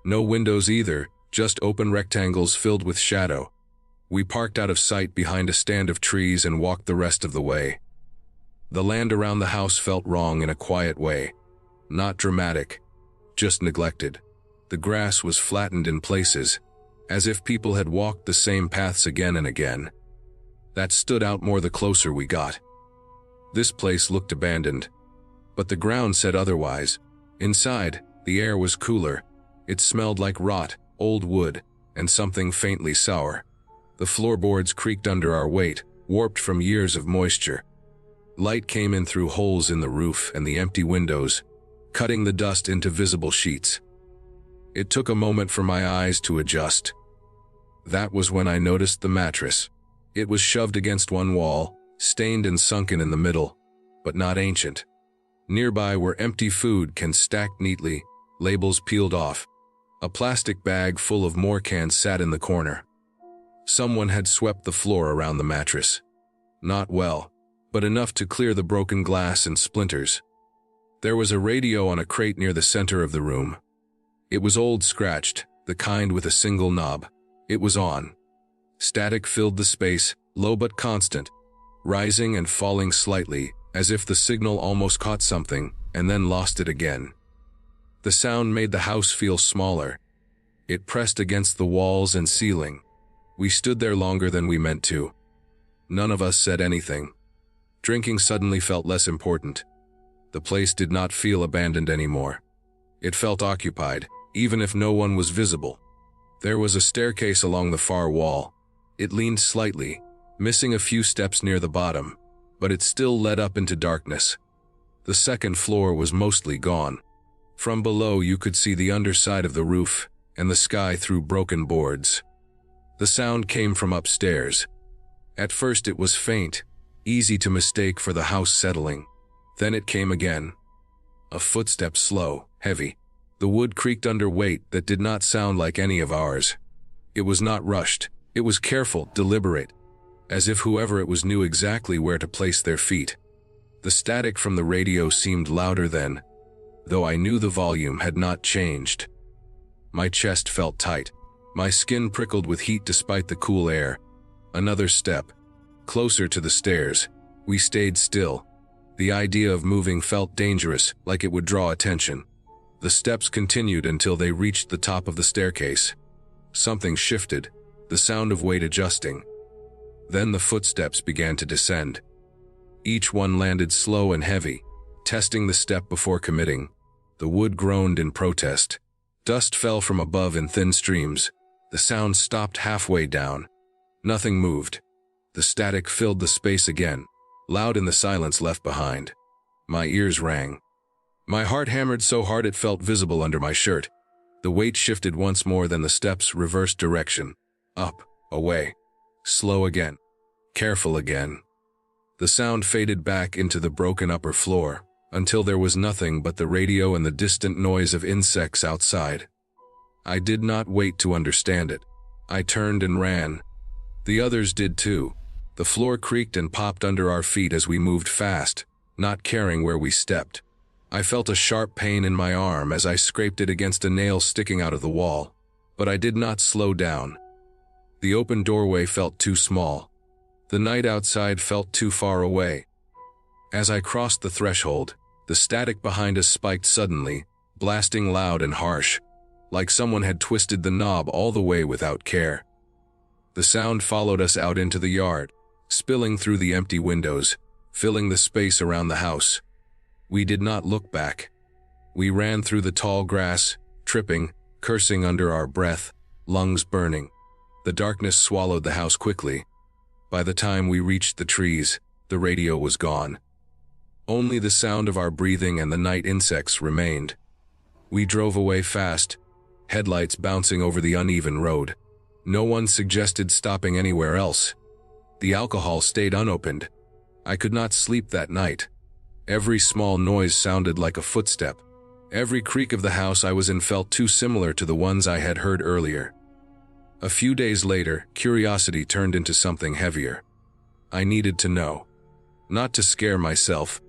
No windows either, just open rectangles filled with shadow. We parked out of sight behind a stand of trees and walked the rest of the way. The land around the house felt wrong in a quiet way. Not dramatic, just neglected. The grass was flattened in places, as if people had walked the same paths again and again. That stood out more the closer we got. This place looked abandoned, but the ground said otherwise. Inside, the air was cooler. It smelled like rot, old wood, and something faintly sour. The floorboards creaked under our weight, warped from years of moisture. Light came in through holes in the roof and the empty windows, cutting the dust into visible sheets. It took a moment for my eyes to adjust. That was when I noticed the mattress. It was shoved against one wall, stained and sunken in the middle, but not ancient. Nearby were empty food cans stacked neatly, labels peeled off. A plastic bag full of more cans sat in the corner. Someone had swept the floor around the mattress. Not well, but enough to clear the broken glass and splinters. There was a radio on a crate near the center of the room. It was old, scratched, the kind with a single knob. It was on. Static filled the space, low but constant, rising and falling slightly, as if the signal almost caught something, and then lost it again. The sound made the house feel smaller. It pressed against the walls and ceiling. We stood there longer than we meant to. None of us said anything. Drinking suddenly felt less important. The place did not feel abandoned anymore. It felt occupied, even if no one was visible. There was a staircase along the far wall. It leaned slightly, missing a few steps near the bottom, but it still led up into darkness. The second floor was mostly gone. From below you could see the underside of the roof and the sky through broken boards. The sound came from upstairs. At first it was faint, easy to mistake for the house settling. Then it came again. A footstep, slow, heavy. The wood creaked under weight that did not sound like any of ours. It was not rushed. It was careful, deliberate, as if whoever it was knew exactly where to place their feet. The static from the radio seemed louder then, though I knew the volume had not changed. My chest felt tight. My skin prickled with heat despite the cool air. Another step. Closer to the stairs. We stayed still. The idea of moving felt dangerous, like it would draw attention. The steps continued until they reached the top of the staircase. Something shifted, the sound of weight adjusting. Then the footsteps began to descend. Each one landed slow and heavy, testing the step before committing. The wood groaned in protest. Dust fell from above in thin streams. The sound stopped halfway down. Nothing moved. The static filled the space again, loud in the silence left behind. My ears rang. My heart hammered so hard it felt visible under my shirt. The weight shifted once more, then the steps reversed direction. Up, away. Slow again. Careful again. The sound faded back into the broken upper floor, until there was nothing but the radio and the distant noise of insects outside. I did not wait to understand it. I turned and ran. The others did too. The floor creaked and popped under our feet as we moved fast, not caring where we stepped. I felt a sharp pain in my arm as I scraped it against a nail sticking out of the wall, but I did not slow down. The open doorway felt too small. The night outside felt too far away. As I crossed the threshold, the static behind us spiked suddenly, blasting loud and harsh, like someone had twisted the knob all the way without care. The sound followed us out into the yard, spilling through the empty windows, filling the space around the house. We did not look back. We ran through the tall grass, tripping, cursing under our breath, lungs burning. The darkness swallowed the house quickly. By the time we reached the trees, the radio was gone. Only the sound of our breathing and the night insects remained. We drove away fast, headlights bouncing over the uneven road. No one suggested stopping anywhere else. The alcohol stayed unopened. I could not sleep that night. Every small noise sounded like a footstep. Every creak of the house I was in felt too similar to the ones I had heard earlier. A few days later, curiosity turned into something heavier. I needed to know. Not to scare myself,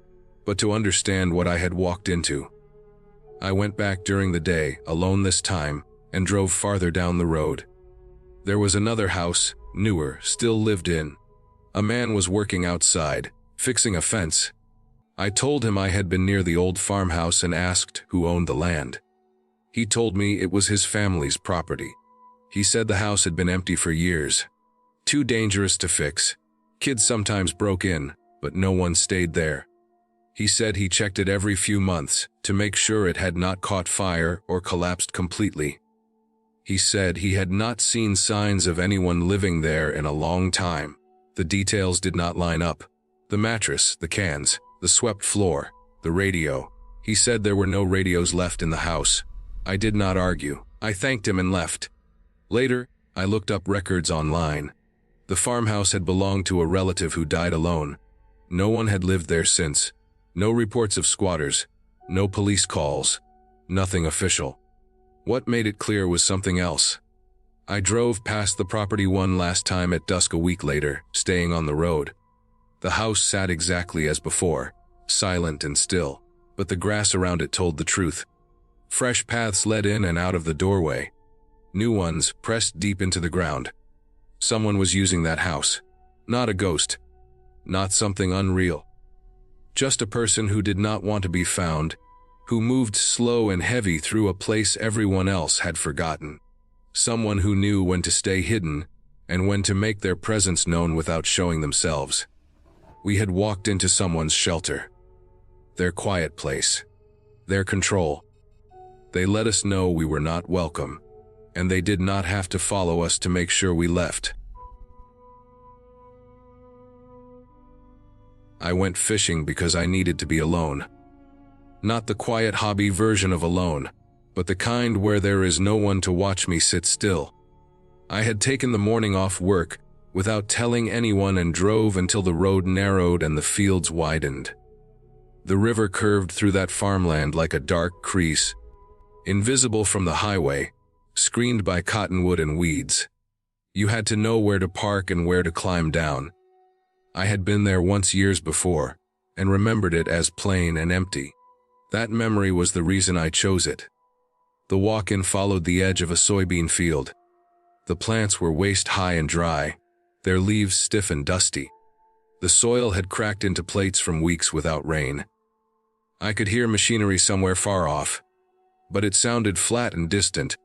but to understand what I had walked into. I went back during the day, alone this time, and drove farther down the road. There was another house, newer, still lived in. A man was working outside, fixing a fence. I told him I had been near the old farmhouse and asked who owned the land. He told me it was his family's property. He said the house had been empty for years. Too dangerous to fix. Kids sometimes broke in, but no one stayed there. He said he checked it every few months to make sure it had not caught fire or collapsed completely. He said he had not seen signs of anyone living there in a long time. The details did not line up. The mattress, the cans, the swept floor, the radio. He said there were no radios left in the house. I did not argue. I thanked him and left. Later, I looked up records online. The farmhouse had belonged to a relative who died alone. No one had lived there since. No reports of squatters. No police calls. Nothing official. What made it clear was something else. I drove past the property one last time at dusk a week later, staying on the road. The house sat exactly as before, silent and still, but the grass around it told the truth. Fresh paths led in and out of the doorway. New ones pressed deep into the ground. Someone was using that house. Not a ghost. Not something unreal. Just a person who did not want to be found, who moved slow and heavy through a place everyone else had forgotten. Someone who knew when to stay hidden and when to make their presence known without showing themselves. We had walked into someone's shelter. Their quiet place. Their control. They let us know we were not welcome, and they did not have to follow us to make sure we left. I went fishing because I needed to be alone. Not the quiet hobby version of alone, but the kind where there is no one to watch me sit still. I had taken the morning off work without telling anyone and drove until the road narrowed and the fields widened. The river curved through that farmland like a dark crease, invisible from the highway, screened by cottonwood and weeds. You had to know where to park and where to climb down. I had been there once years before, and remembered it as plain and empty. That memory was the reason I chose it. The walk-in followed the edge of a soybean field. The plants were waist-high and dry, their leaves stiff and dusty. The soil had cracked into plates from weeks without rain. I could hear machinery somewhere far off, but it sounded flat and distant,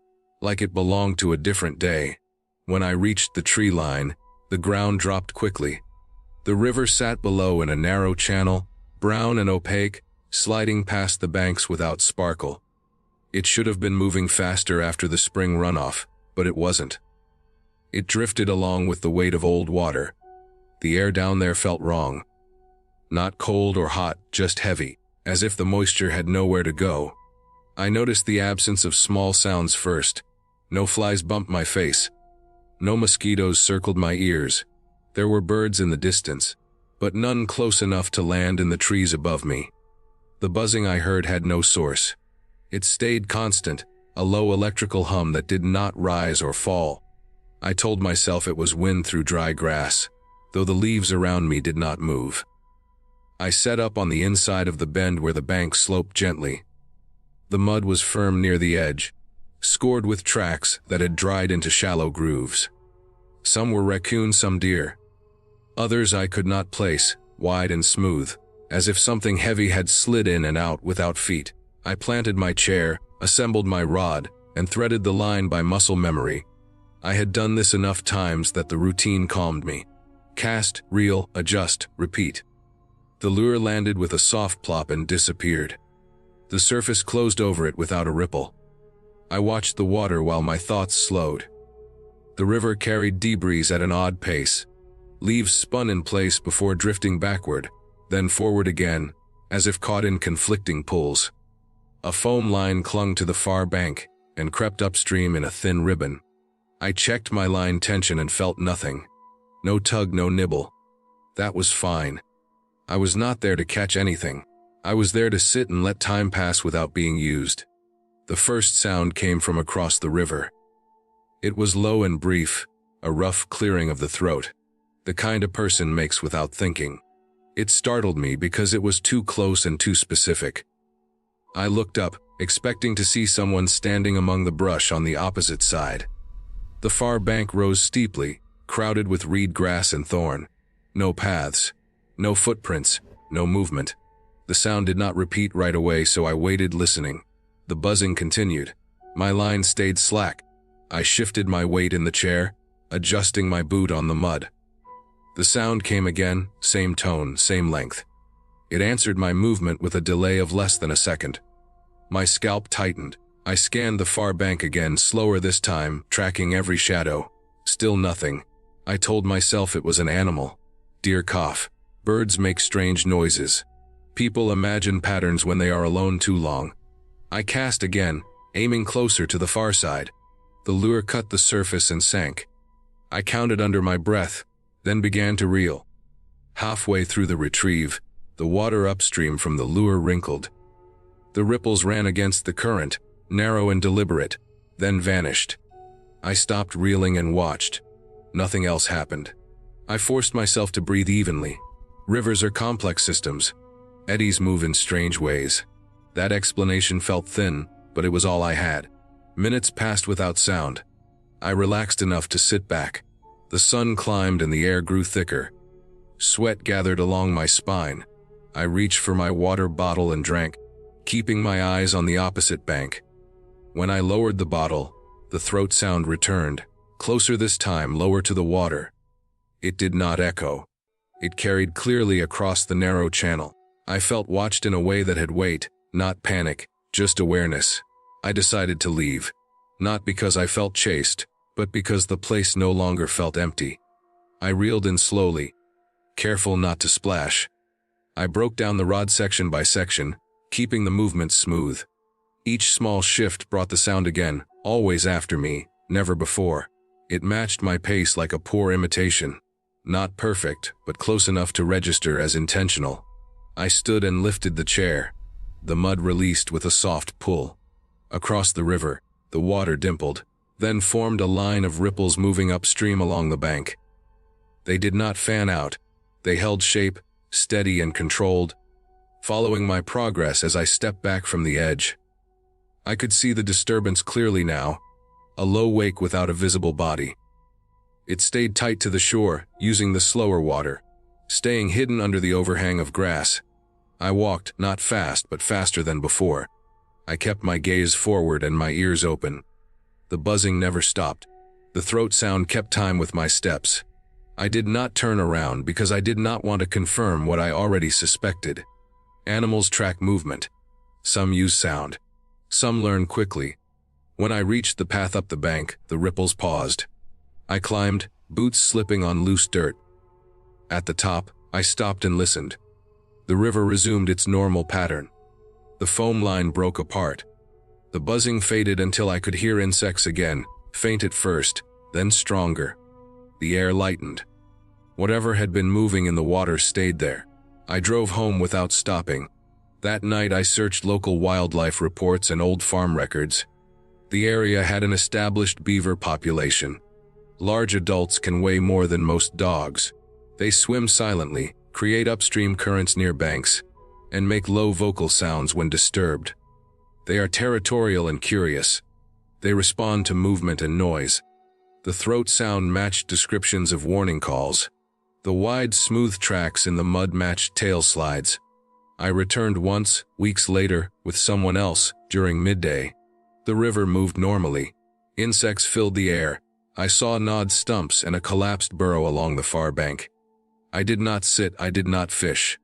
like it belonged to a different day. When I reached the tree line, the ground dropped quickly. The river sat below in a narrow channel, brown and opaque, sliding past the banks without sparkle. It should have been moving faster after the spring runoff, but it wasn't. It drifted along with the weight of old water. The air down there felt wrong. Not cold or hot, just heavy, as if the moisture had nowhere to go. I noticed the absence of small sounds first. No flies bumped my face. No mosquitoes circled my ears. There were birds in the distance, but none close enough to land in the trees above me. The buzzing I heard had no source. It stayed constant, a low electrical hum that did not rise or fall. I told myself it was wind through dry grass, though the leaves around me did not move. I set up on the inside of the bend where the bank sloped gently. The mud was firm near the edge, scored with tracks that had dried into shallow grooves. Some were raccoon, some deer. Others I could not place, wide and smooth, as if something heavy had slid in and out without feet. I planted my chair, assembled my rod, and threaded the line by muscle memory. I had done this enough times that the routine calmed me. Cast, reel, adjust, repeat. The lure landed with a soft plop and disappeared. The surface closed over it without a ripple. I watched the water while my thoughts slowed. The river carried debris at an odd pace. Leaves spun in place before drifting backward, then forward again, as if caught in conflicting pulls. A foam line clung to the far bank and crept upstream in a thin ribbon. I checked my line tension and felt nothing. No tug, no nibble. That was fine. I was not there to catch anything. I was there to sit and let time pass without being used. The first sound came from across the river. It was low and brief, a rough clearing of the throat, the kind a person makes without thinking. It startled me because it was too close and too specific. I looked up, expecting to see someone standing among the brush on the opposite side. The far bank rose steeply, crowded with reed grass and thorn. No paths, no footprints, no movement. The sound did not repeat right away, so I waited, listening. The buzzing continued. My line stayed slack. I shifted my weight in the chair, adjusting my boot on the mud. The sound came again, same tone, same length. It answered my movement with a delay of less than a second. My scalp tightened. I scanned the far bank again, slower this time, tracking every shadow. Still nothing. I told myself it was an animal. Deer cough. Birds make strange noises. People imagine patterns when they are alone too long. I cast again, aiming closer to the far side. The lure cut the surface and sank. I counted under my breath, then began to reel. Halfway through the retrieve, the water upstream from the lure wrinkled. The ripples ran against the current, narrow and deliberate, then vanished. I stopped reeling and watched. Nothing else happened. I forced myself to breathe evenly. Rivers are complex systems. Eddies move in strange ways. That explanation felt thin, but it was all I had. Minutes passed without sound. I relaxed enough to sit back. The sun climbed and the air grew thicker. Sweat gathered along my spine. I reached for my water bottle and drank, keeping my eyes on the opposite bank. When I lowered the bottle, the throat sound returned, closer this time, lower to the water. It did not echo. It carried clearly across the narrow channel. I felt watched in a way that had weight, not panic, just awareness. I decided to leave. Not because I felt chased, but because the place no longer felt empty. I reeled in slowly, careful not to splash. I broke down the rod section by section, keeping the movement smooth. Each small shift brought the sound again, always after me, never before. It matched my pace like a poor imitation. Not perfect, but close enough to register as intentional. I stood and lifted the chair. The mud released with a soft pull. Across the river, the water dimpled, then formed a line of ripples moving upstream along the bank. They did not fan out. They held shape, steady and controlled, following my progress as I stepped back from the edge. I could see the disturbance clearly now, a low wake without a visible body. It stayed tight to the shore, using the slower water, staying hidden under the overhang of grass. I walked, not fast, but faster than before. I kept my gaze forward and my ears open. The buzzing never stopped. The throat sound kept time with my steps. I did not turn around because I did not want to confirm what I already suspected. Animals track movement. Some use sound. Some learn quickly. When I reached the path up the bank, the ripples paused. I climbed, boots slipping on loose dirt. At the top, I stopped and listened. The river resumed its normal pattern. The foam line broke apart. The buzzing faded until I could hear insects again, faint at first, then stronger. The air lightened. Whatever had been moving in the water stayed there. I drove home without stopping. That night I searched local wildlife reports and old farm records. The area had an established beaver population. Large adults can weigh more than most dogs. They swim silently, create upstream currents near banks, and make low vocal sounds when disturbed. They are territorial and curious. They respond to movement and noise. The throat sound matched descriptions of warning calls. The wide, smooth tracks in the mud matched tail slides. I returned once, weeks later, with someone else, during midday. The river moved normally. Insects filled the air. I saw gnawed stumps and a collapsed burrow along the far bank. I did not sit, I did not fish.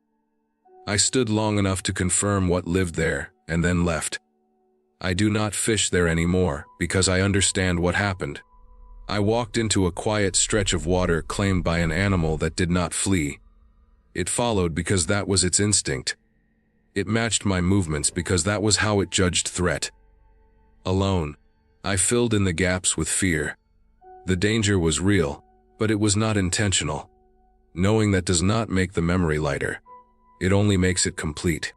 I stood long enough to confirm what lived there, and then left. I do not fish there anymore, because I understand what happened. I walked into a quiet stretch of water claimed by an animal that did not flee. It followed because that was its instinct. It matched my movements because that was how it judged threat. Alone, I filled in the gaps with fear. The danger was real, but it was not intentional. Knowing that does not make the memory lighter. It only makes it complete.